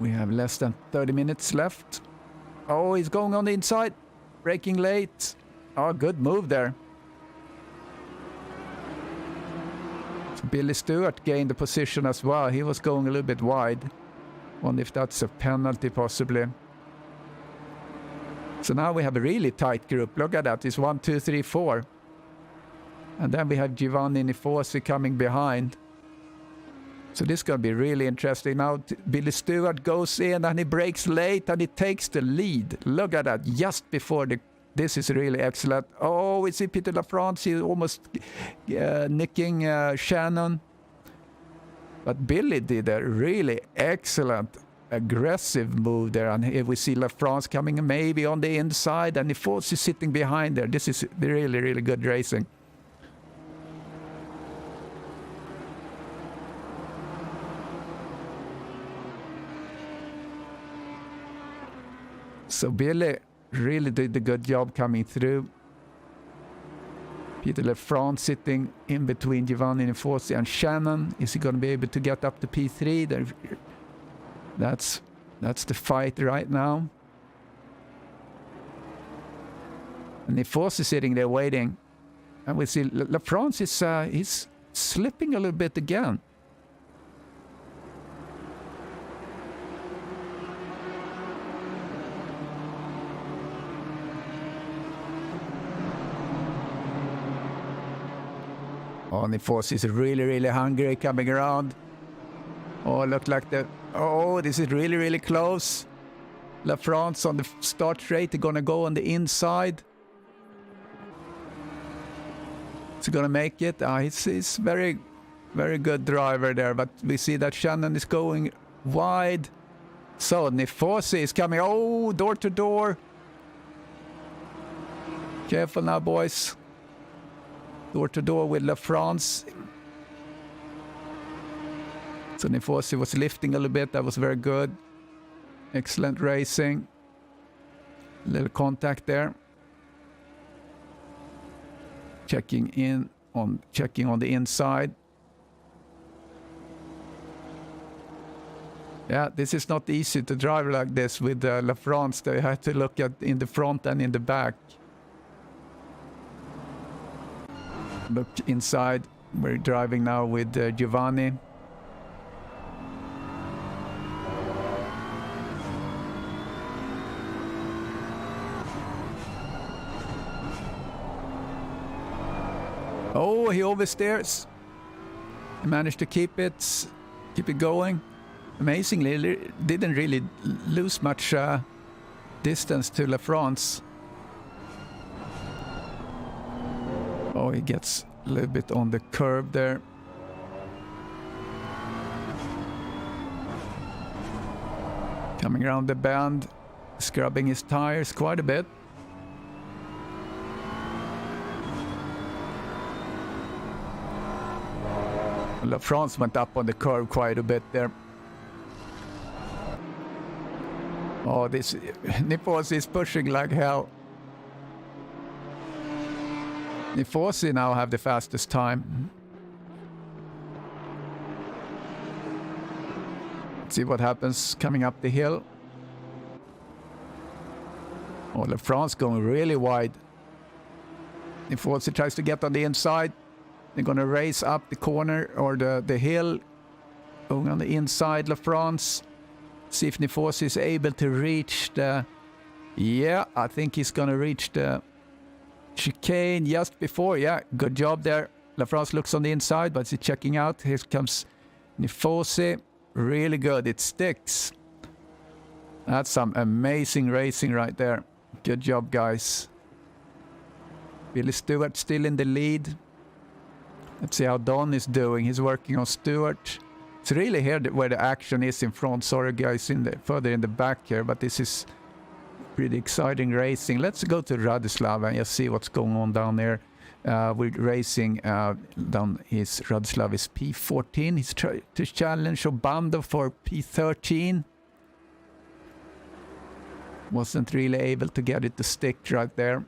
We have less than 30 minutes left. Oh, he's going on the inside. Braking late. Oh, good move there. So Billy Stewart gained the position as well. He was going a little bit wide. Wonder if that's a penalty possibly. So now we have a really tight group. Look at that. It's 1, 2, 3, 4. And then we have Giovanni Nifosi coming behind. So this is going to be really interesting. Now Billy Stewart goes in and he breaks late and he takes the lead. Look at that, just before the... This is really excellent. Oh, we see Peter Lafrance. He's almost nicking Shannon. But Billy did a really excellent, aggressive move there. And here we see Lafrance coming maybe on the inside and Nifosi sitting behind there. This is really, really good racing. So Billy really did a good job coming through. Peter Lafrance sitting in between Giovanni Nifosi and Shannon. Is he going to be able to get up to P3? That's the fight right now. And Nifosi sitting there waiting. And we see Lafrance is he's slipping a little bit again. Oh, Nifosi is really, really hungry coming around. Oh, look like the... Oh, this is really, really close. Lafrance on the start straight. They're going to go on the inside. Is he going to make it? He's very, very good driver there. But we see that Shannon is going wide. So Nifosi is coming. Oh, door to door. Careful now, boys. Door to door with Lafrance. So Nifosi was lifting a little bit. That was very good. Excellent racing. A little contact there. Checking on the inside. Yeah, this is not easy to drive like this with Lafrance. They had to look at in the front and in the back. Look inside. We're driving now with Giovanni. Oh, he oversteers. He managed to keep it going. Amazingly, didn't really lose much distance to Lafrance. Oh, he gets a little bit on the curb there. Coming around the bend, scrubbing his tires quite a bit. Lafrance went up on the curve quite a bit there. Oh, this Nifosi is pushing like hell. Nifosi now have the fastest time. Let's see what happens coming up the hill. Oh, Lafrance going really wide. Nifosi tries to get on the inside. They're going to race up the corner or the hill. Going on the inside, Lafrance. See if Nifosi is able to reach the... Yeah, I think he's going to reach the chicane just before. Yeah, good job there. Lafrance looks on the inside, but he's checking out. Here comes Nifosi. Really good. It sticks. That's some amazing racing right there. Good job, guys. Billy Stewart still in the lead. Let's see how Don is doing. He's working on Stewart. It's really here where the action is in front. Sorry, guys, further in the back here, but this is pretty exciting racing. Let's go to Radislav and just see what's going on down there. We're racing down Radislav is P14. He's trying to challenge Obando for P13. Wasn't really able to get it to stick right there.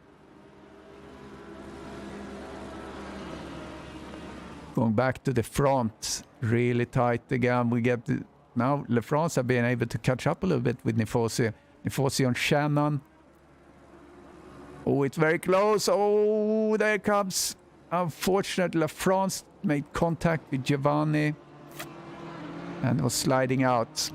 Going back to the front, really tight again. We get now Lafrance have been able to catch up a little bit with Nifosi. Nifosi on Shannon. Oh, it's very close. Oh, there it comes. Unfortunately, Lafrance made contact with Giovanni and was sliding out.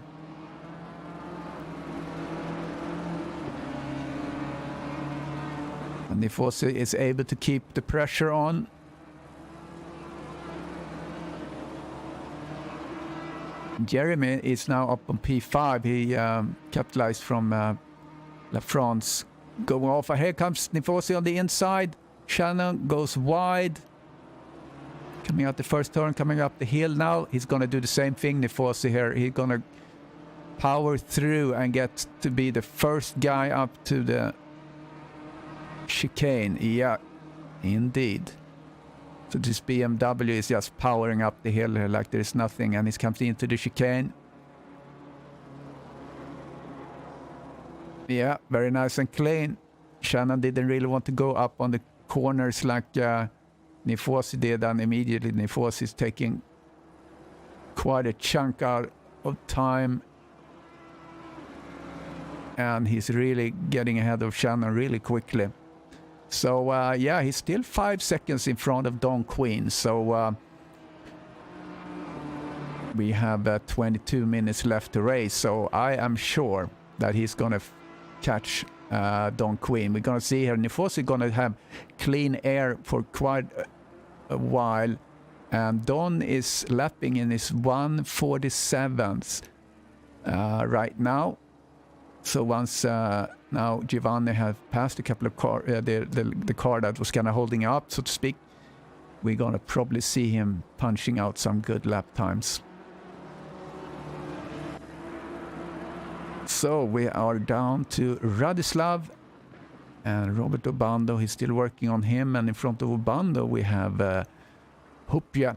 And Nifosi is able to keep the pressure on. Jeremy is now up on P5. He capitalized from La France. Going off. Here comes Nifosi on the inside. Shannon goes wide. Coming out the first turn, coming up the hill now. He's going to do the same thing, Nifosi here. He's going to power through and get to be the first guy up to the chicane. Yeah, indeed. So this BMW is just powering up the hill here like there's nothing, and he's comes into the chicane. Yeah, very nice and clean. Shannon didn't really want to go up on the corners like Nifosi did, and immediately Nifosi is taking quite a chunk out of time. And he's really getting ahead of Shannon really quickly. So, yeah, he's still 5 seconds in front of Don Queen. So, we have 22 minutes left to race. So, I am sure that he's going to catch Don Queen. We're going to see here. Nifosi is going to have clean air for quite a while. And Don is lapping in his 1:47 right now. So once now Giovanni have passed a couple of car, the car that was kind of holding up, so to speak, we're going to probably see him punching out some good lap times. So we are down to Radislav and Robert Obando. He's still working on him, and in front of Obando we have Hupia.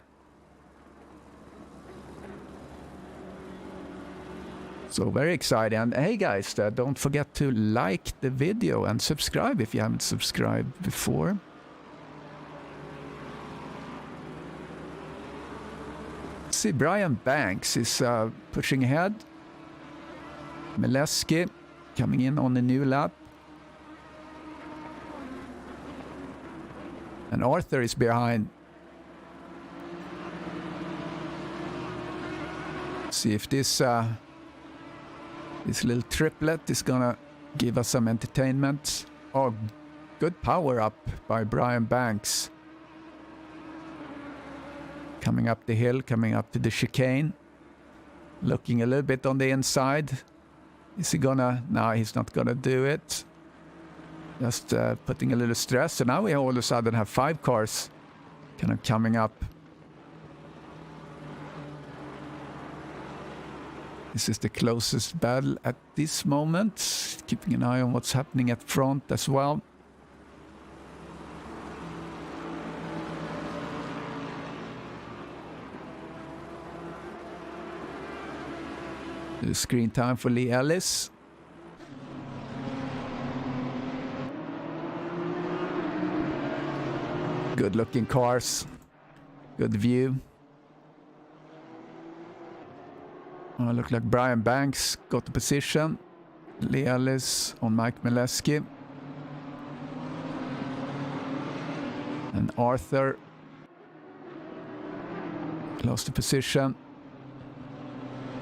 So very exciting. And hey guys, don't forget to like the video and subscribe if you haven't subscribed before. See, Brian Banks is pushing ahead. Mileski coming in on the new lap. And Arthur is behind. See if this little triplet is gonna give us some entertainment. Oh, good power up by Brian Banks. Coming up the hill, coming up to the chicane. Looking a little bit on the inside. Is he gonna... No, he's not gonna do it. Just putting a little stress. So now we all of a sudden have 5 cars kind of coming up. This is the closest battle at this moment. Keeping an eye on what's happening at front as well. The screen time for Lee Ellis. Good looking cars. Good view. Look like Brian Banks got the position. Lee Ellis on Mike Mileski. And Arthur lost the position.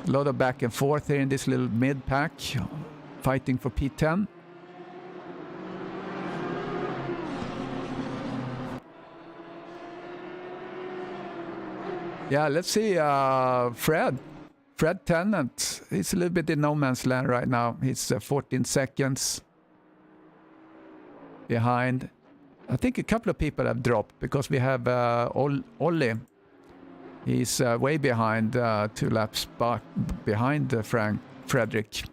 A lot of back and forth here in this little mid-pack. Fighting for P10. Yeah, let's see Fred Tennant, he's a little bit in no man's land right now. He's 14 seconds behind. I think a couple of people have dropped because we have Ollie. He's way behind, 2 laps back behind Frederick.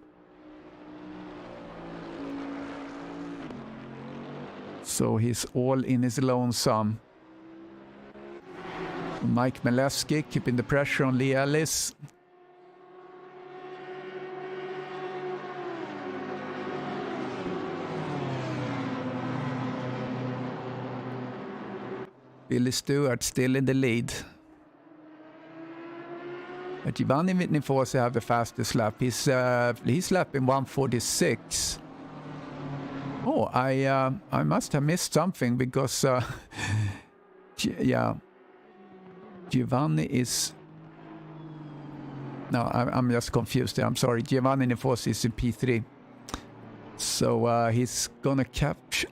So he's all in his lonesome. Mike Mileski keeping the pressure on Lee Ellis. Billy Stewart still in the lead. But Giovanni Nifosi have the fastest lap. He's lapping 1:46. Oh, I must have missed something because yeah, Giovanni is... No, I'm just confused there. I'm sorry. Giovanni Nifosi is in P3. So he's gonna catch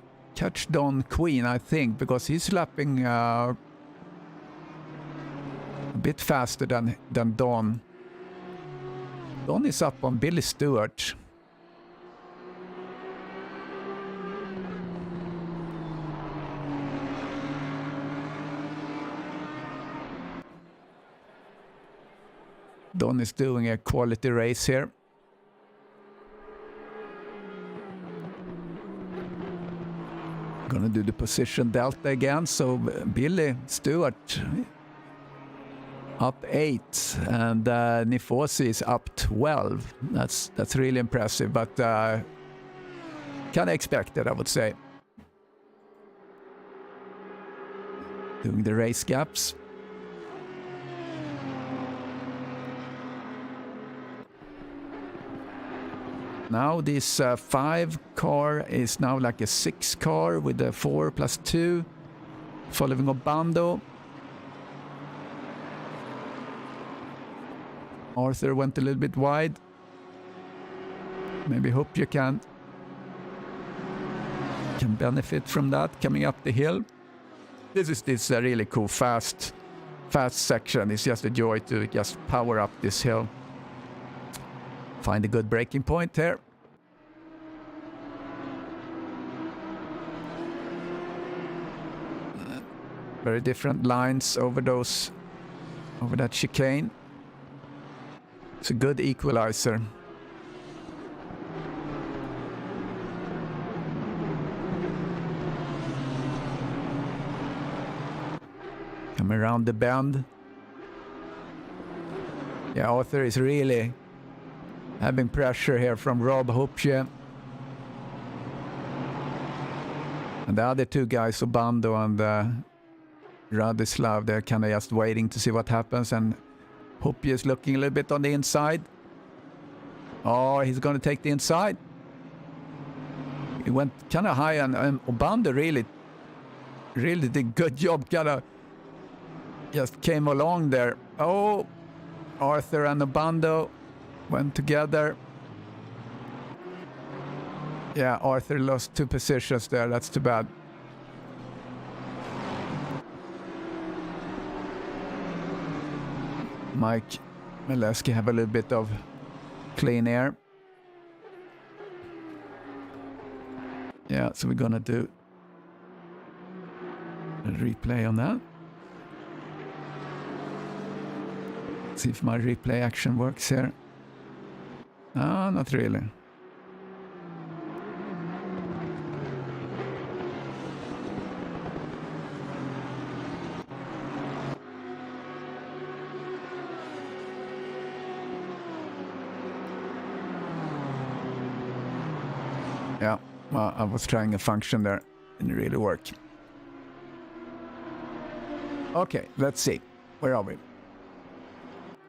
Don Queen, I think, because he's lapping a bit faster than Don. Don is up on Billy Stewart. Don is doing a quality race here. Gonna do the position delta again, so Billy Stewart up 8 and Nifosi is up 12. That's really impressive, but kind of expected, I would say. Doing the race gaps. Now this 5 car is now like a 6 car with a 4 plus 2 following Obando. Arthur went a little bit wide. Maybe hope you can benefit from that coming up the hill. This is a really cool fast section. It's just a joy to just power up this hill. Find a good braking point here. Very different lines over that chicane. It's a good equalizer. Come around the bend. Yeah, Arthur is really having pressure here from Rob Hopje. And the other 2 guys, Obando and Radislav, they're kind of just waiting to see what happens. And Hopje is looking a little bit on the inside. Oh, he's going to take the inside. He went kind of high, and Obando really did good job. Kind of just came along there. Oh, Arthur and Obando went together. Yeah, Arthur lost 2 positions there. That's too bad. Mike Mileski have a little bit of clean air. Yeah, so we're gonna do a replay on that. See if my replay action works here. Ah, not really. Yeah, well, I was trying a function there. Didn't really work. Okay, let's see. Where are we?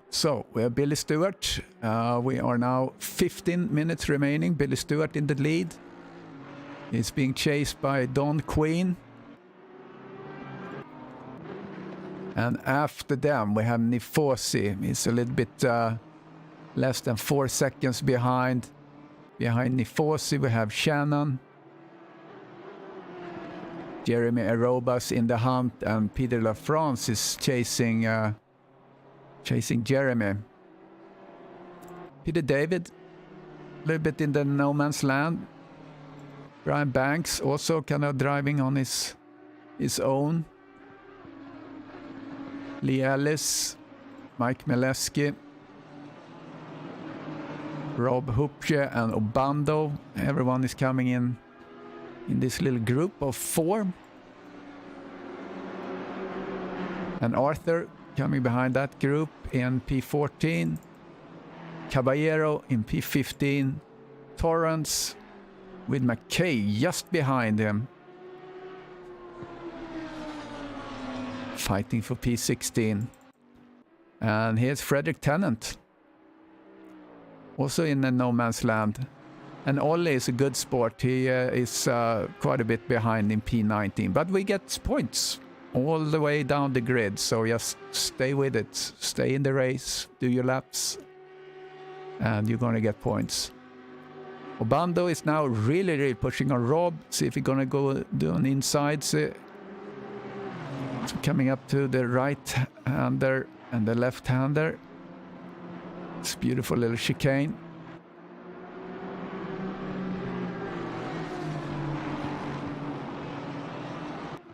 So, we have Billy Stewart. We are now 15 minutes remaining. Billy Stewart in the lead. He's being chased by Don Queen. And after them, we have Nifosi. He's a little bit less than 4 seconds behind. Behind Nifosi, we have Shannon. Jeremy Arobas in the hunt, and Peter LaFrance is chasing Jeremy. Peter David, a little bit in the no man's land. Brian Banks also kind of driving on his own. Lee Ellis, Mike Mileski, Rob Hupje and Obando. Everyone is coming in this little group of 4. And Arthur coming behind that group in P14. Caballero in P15. Torrance with McKay just behind him. Fighting for P16. And here's Frederick Tennant. Also in the no man's land. And Ollie is a good sport. He is quite a bit behind in P19. But we get points all the way down the grid. So just stay with it. Stay in the race. Do your laps. And you're going to get points. Obando is now really pushing on Rob. See if he's going to go do an inside. So coming up to the right-hander and the left-hander. It's a beautiful little chicane.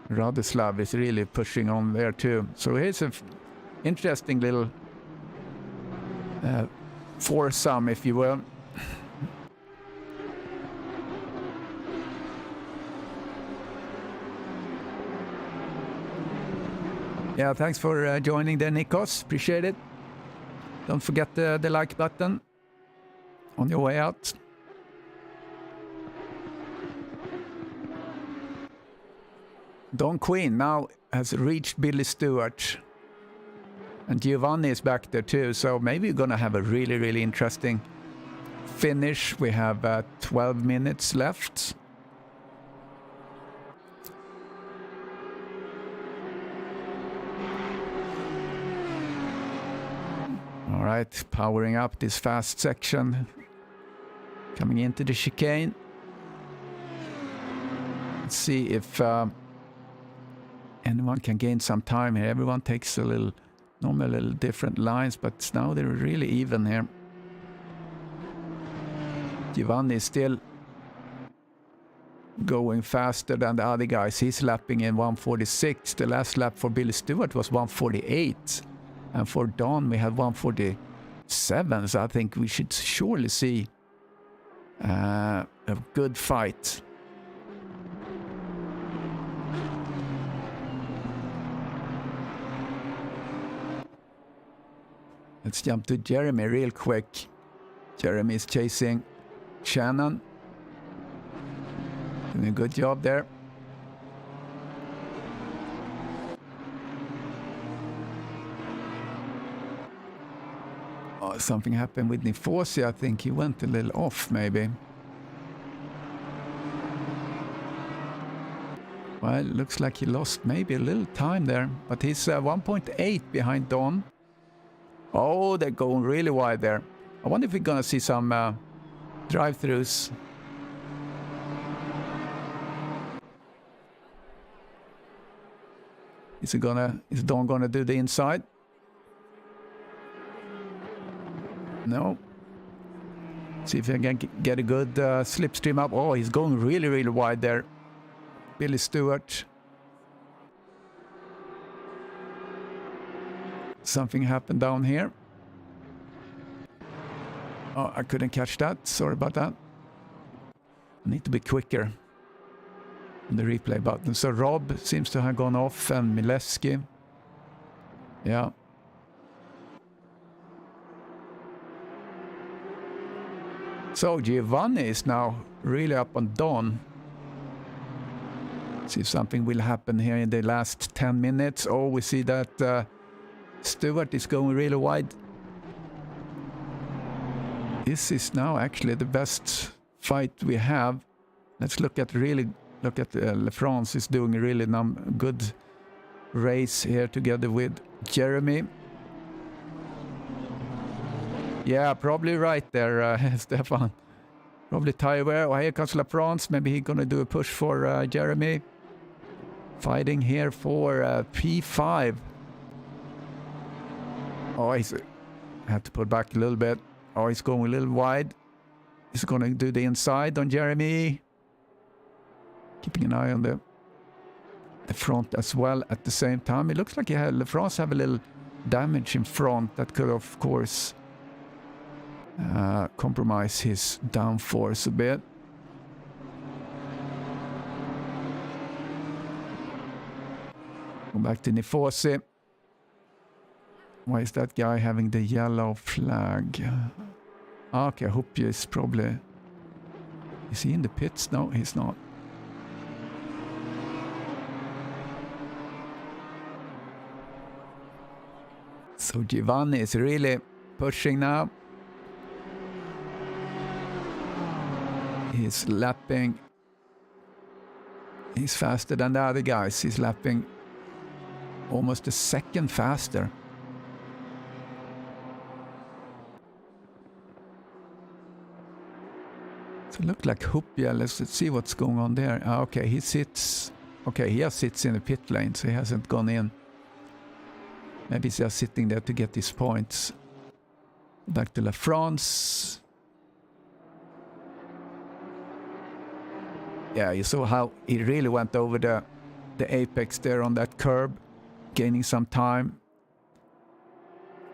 Radoslav is really pushing on there too. So here's a interesting little foursome, if you will. Yeah, thanks for joining there, Nikos. Appreciate it. Don't forget the like button on your way out. Don Quinn now has reached Billy Stewart. And Giovanni is back there too, so maybe we're gonna have a really, really interesting finish. We have 12 minutes left. All right, powering up this fast section. Coming into the chicane. Let's see if anyone can gain some time here. Everyone takes a little, normally a little different lines, but now they're really even here. Giovanni is still going faster than the other guys. He's lapping in 1:46. The last lap for Billy Stewart was 1:48. And for Don, we had 1:47. So I think we should surely see a good fight. Let's jump to Jeremy real quick. Jeremy is chasing Shannon. Doing a good job there. Oh, something happened with Nifosi. I think he went a little off maybe. Well, looks like he lost maybe a little time there. But he's 1.8 behind Don. Oh, they're going really wide there. I wonder if we're gonna see some drive-throughs. Is Don gonna do the inside? No. See if I can get a good slipstream up. Oh, he's going really, really wide there. Billy Stewart. Something happened down here. Oh, I couldn't catch that. Sorry about that. I need to be quicker on the replay button. So Rob seems to have gone off and Mileski. Yeah. So Giovanni is now really up on Don. See if something will happen here in the last 10 minutes. Oh, we see that Stewart is going really wide. This is now actually the best fight we have. Let's look at Le France is doing a really good race here together with Jeremy. Yeah, probably right there, Stefan. Probably tire wear. Oh, here comes La France. Maybe he's gonna do a push for Jeremy. Fighting here for P5. Oh, I have to put back a little bit. Oh, he's going a little wide. He's going to do the inside on Jeremy. Keeping an eye on the front as well at the same time. It looks like Le France have a little damage in front that could, of course, compromise his downforce a bit. Go back to Nifosi. Why is that guy having the yellow flag? Okay, Hupje is probably... Is he in the pits? No, he's not. So Giovanni is really pushing now. He's lapping. He's faster than the other guys. He's lapping almost a second faster. So it looked like Hupje. Let's see what's going on there. Okay, he sits. Okay, he just sits in the pit lane, so he hasn't gone in. Maybe he's just sitting there to get his points. Back to La France. Yeah, you saw how he really went over the apex there on that curb, gaining some time.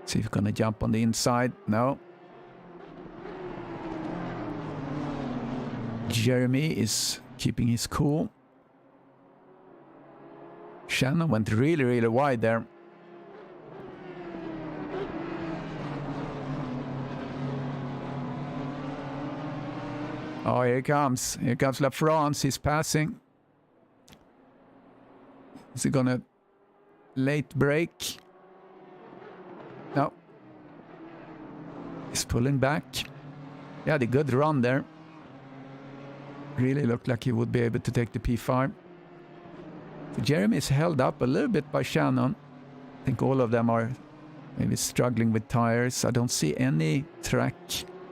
See if he's gonna jump on the inside. No. Jeremy is keeping his cool. Shannon went really, really wide there. Oh, here he comes. Here comes La France. He's passing. Is he gonna late break? No. He's pulling back. Yeah, the good run there. Really looked like he would be able to take the P5. So Jeremy is held up a little bit by Shannon. I think all of them are maybe struggling with tires. I don't see any track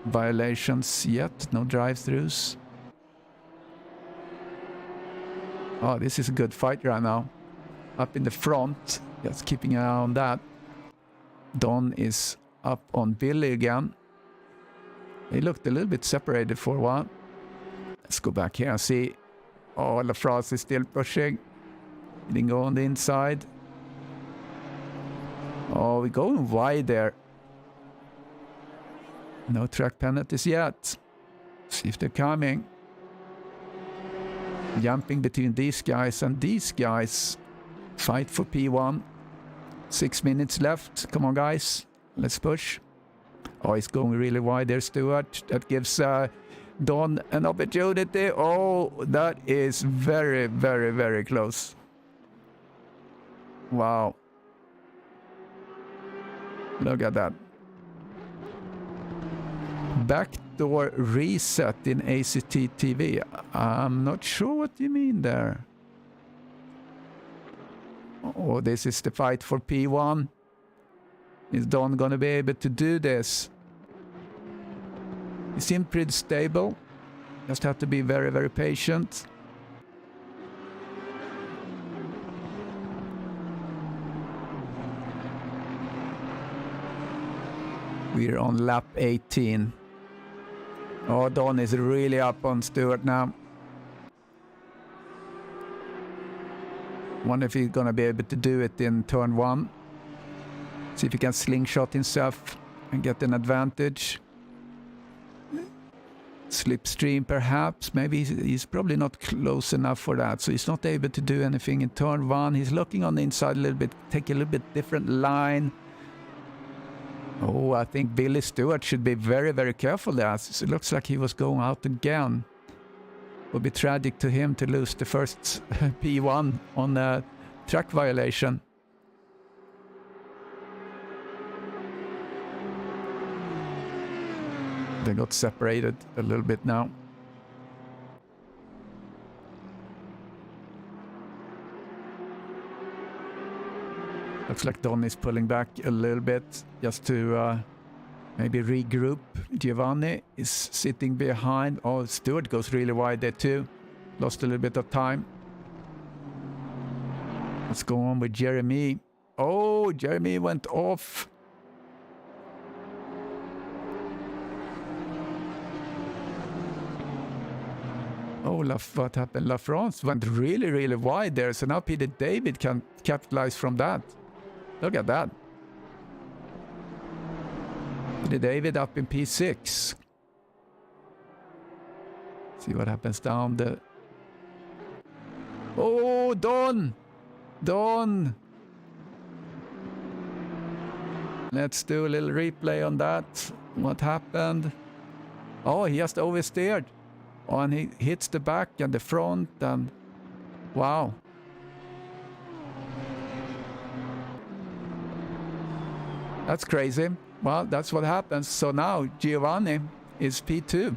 violations yet. No drive-throughs. Oh, this is a good fight right now. Up in the front. Just keeping an eye on that. Don is up on Billy again. They looked a little bit separated for a while. Let's go back here and see. Oh, La France is still pushing. He didn't go on the inside. Oh, we're going wide there. No track penalties yet. See if they're coming. Jumping between these guys and these guys. Fight for P1. 6 minutes left. Come on, guys. Let's push. Oh, he's going really wide there, Stuart. That gives Don an opportunity. Oh, that is very, very, very close. Wow. Look at that. Backdoor reset in ACT TV. I'm not sure what you mean there. Oh, this is the fight for P1. Is Don gonna be able to do this? He seemed pretty stable. Just have to be very, very patient. We're on lap 18. Oh, Don is really up on Stuart now. Wonder if he's gonna be able to do it in turn 1. See if he can slingshot himself and get an advantage. Slipstream perhaps. Maybe he's probably not close enough for that. So he's not able to do anything in turn 1. He's looking on the inside a little bit. Take a little bit different line. Oh, I think Billy Stewart should be very, very careful there. It looks like he was going out again. It would be tragic to him to lose the first P1 on a track violation. They got separated a little bit now. Looks like Don is pulling back a little bit just to maybe regroup. Giovanni is sitting behind. Oh, Stewart goes really wide there too. Lost a little bit of time. Let's go on with Jeremy. Oh, Jeremy went off. Oh, what happened? La France went really, really wide there. So now Peter David can capitalize from that. Look at that. Peter David up in P6. See what happens down the... Oh, Don! Don! Let's do a little replay on that. What happened? Oh, he just oversteered. Oh, and he hits the back and the front and... Wow. That's crazy. Well, that's what happens. So now Giovanni is P2.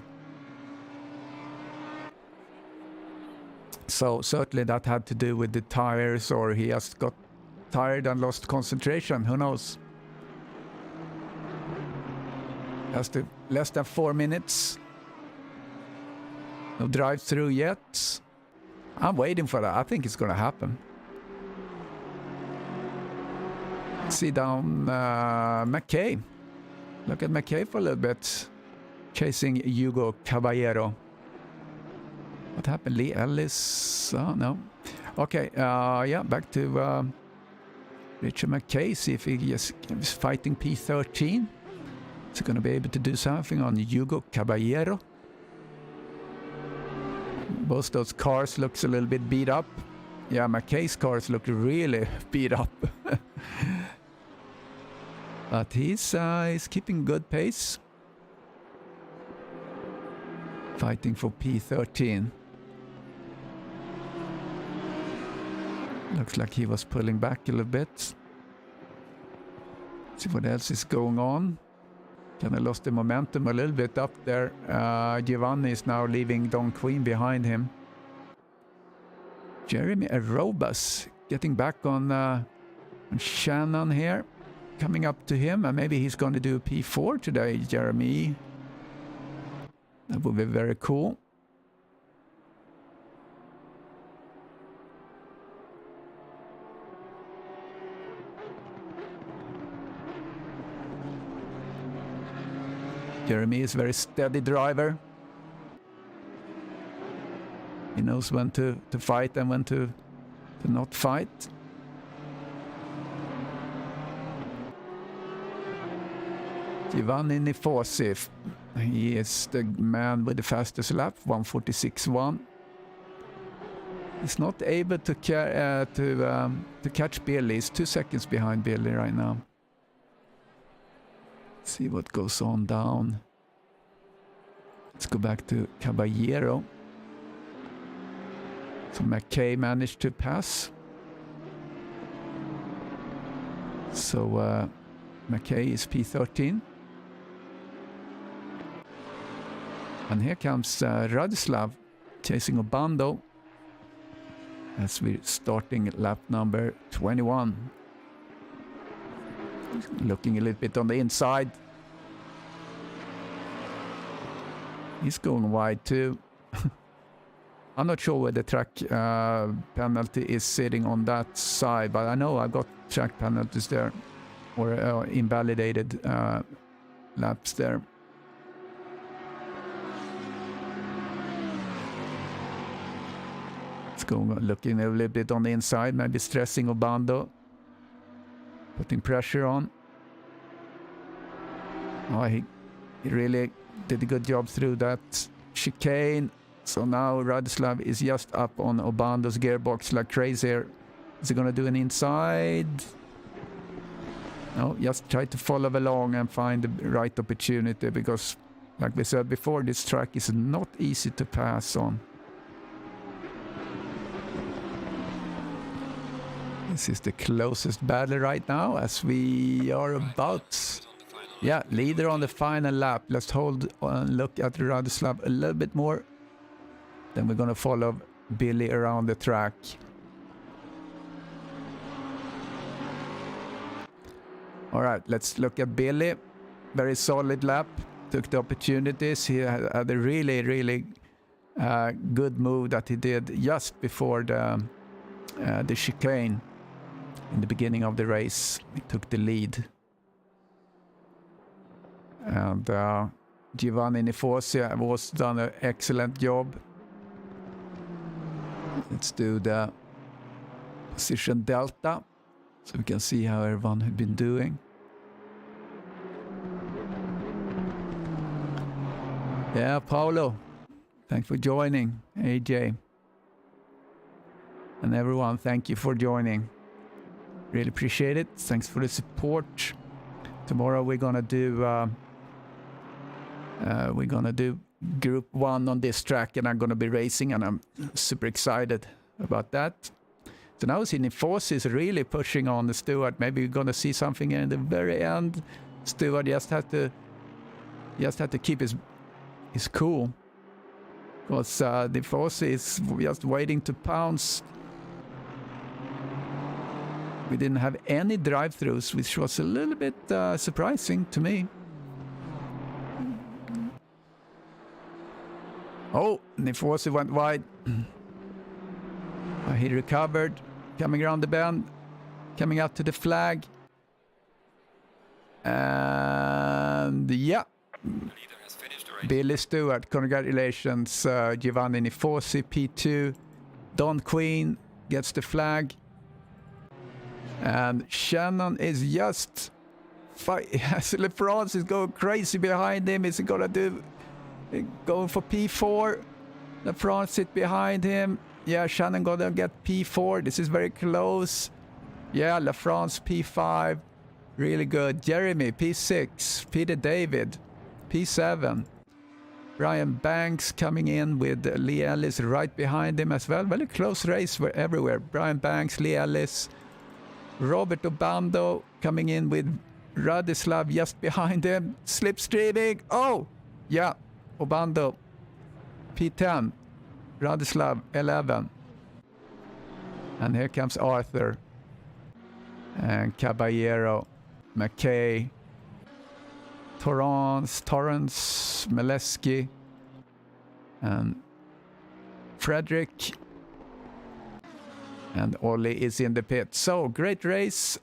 So certainly that had to do with the tires, or he just got tired and lost concentration. Who knows? Just less than 4 minutes. No drive-through yet. I'm waiting for that. I think it's going to happen. See down McKay. Look at McKay for a little bit. Chasing Hugo Caballero. What happened? Lee Ellis? Oh, no. Okay, yeah, back to Richard McKay. See if he is fighting P13. Is he going to be able to do something on Hugo Caballero? Both those cars looks a little bit beat up. Yeah, McKay's cars look really beat up. But he's keeping good pace. Fighting for P13. Looks like he was pulling back a little bit. See what else is going on. Kind of lost the momentum a little bit up there. Giovanni is now leaving Don Queen behind him. Jeremy Arobas getting back on Shannon here. Coming up to him, and maybe he's going to do P4 today, Jeremy. That would be very cool. Jeremy is a very steady driver. He knows when to fight and when to not fight. Giovanni Nifosi, he is the man with the fastest lap, 1:46.1. He's not able to catch Billy. He's 2 seconds behind Billy right now. See what goes on down. Let's go back to Caballero. So McKay managed to pass. So McKay is P13. And here comes Radislav chasing Obando as we're starting lap number 21. Looking a little bit on the inside. He's going wide too. I'm not sure where the track penalty is sitting on that side, but I know I got track penalties there, or invalidated laps there. Let's go looking a little bit on the inside, maybe stressing Obando. Putting pressure on. Oh, he really did a good job through that chicane. So now Radislav is just up on Obando's gearbox like crazy. Is he going to do an inside? No, just try to follow along and find the right opportunity, because like we said before, this track is not easy to pass on. This is the closest battle right now, as we are about, yeah, leader on the final lap. Let's hold and look at Radislav a little bit more. Then we're going to follow Billy around the track. All right, let's look at Billy. Very solid lap. Took the opportunities. He had a really, really good move that he did just before the chicane. In the beginning of the race, he took the lead. And Giovanni Nifosi was done an excellent job. Let's do the position delta, so we can see how everyone had been doing. Yeah, Paolo, thanks for joining. AJ. And everyone, thank you for joining. Really appreciate it. Thanks for the support. Tomorrow we're gonna do Group 1 on this track, and I'm gonna be racing, and I'm super excited about that. So now Nifosi is really pushing on the Stewart. Maybe we're gonna see something in the very end. Stewart just had to keep his cool, because Nifosi is just waiting to pounce. We didn't have any drive-throughs, which was a little bit surprising to me. Oh, Nifosi went wide. He recovered, coming around the bend, coming out to the flag. And yeah, Billy Stewart, congratulations. Giovanni Nifosi, P2. Don Queen gets the flag. And Shannon is just... LaFrance is going crazy behind him. Is he going to do... Going for P4. LaFrance sit behind him. Yeah, Shannon going to get P4. This is very close. Yeah, LaFrance P5. Really good. Jeremy P6. Peter David P7. Brian Banks coming in with Lee Ellis right behind him as well. Very close race everywhere. Brian Banks, Lee Ellis. Robert Obando coming in with Radislav just behind him. Slipstreaming. Oh, yeah. Obando P10. Radislav 11. And here comes Arthur. And Caballero. McKay. Torrance, Meleski. And Frederick. And Ollie is in the pit. So, great race.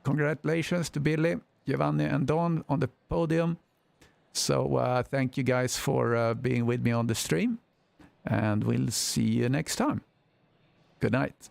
Congratulations to Billy, Giovanni, and Don on the podium. So, thank you guys for being with me on the stream. And we'll see you next time. Good night.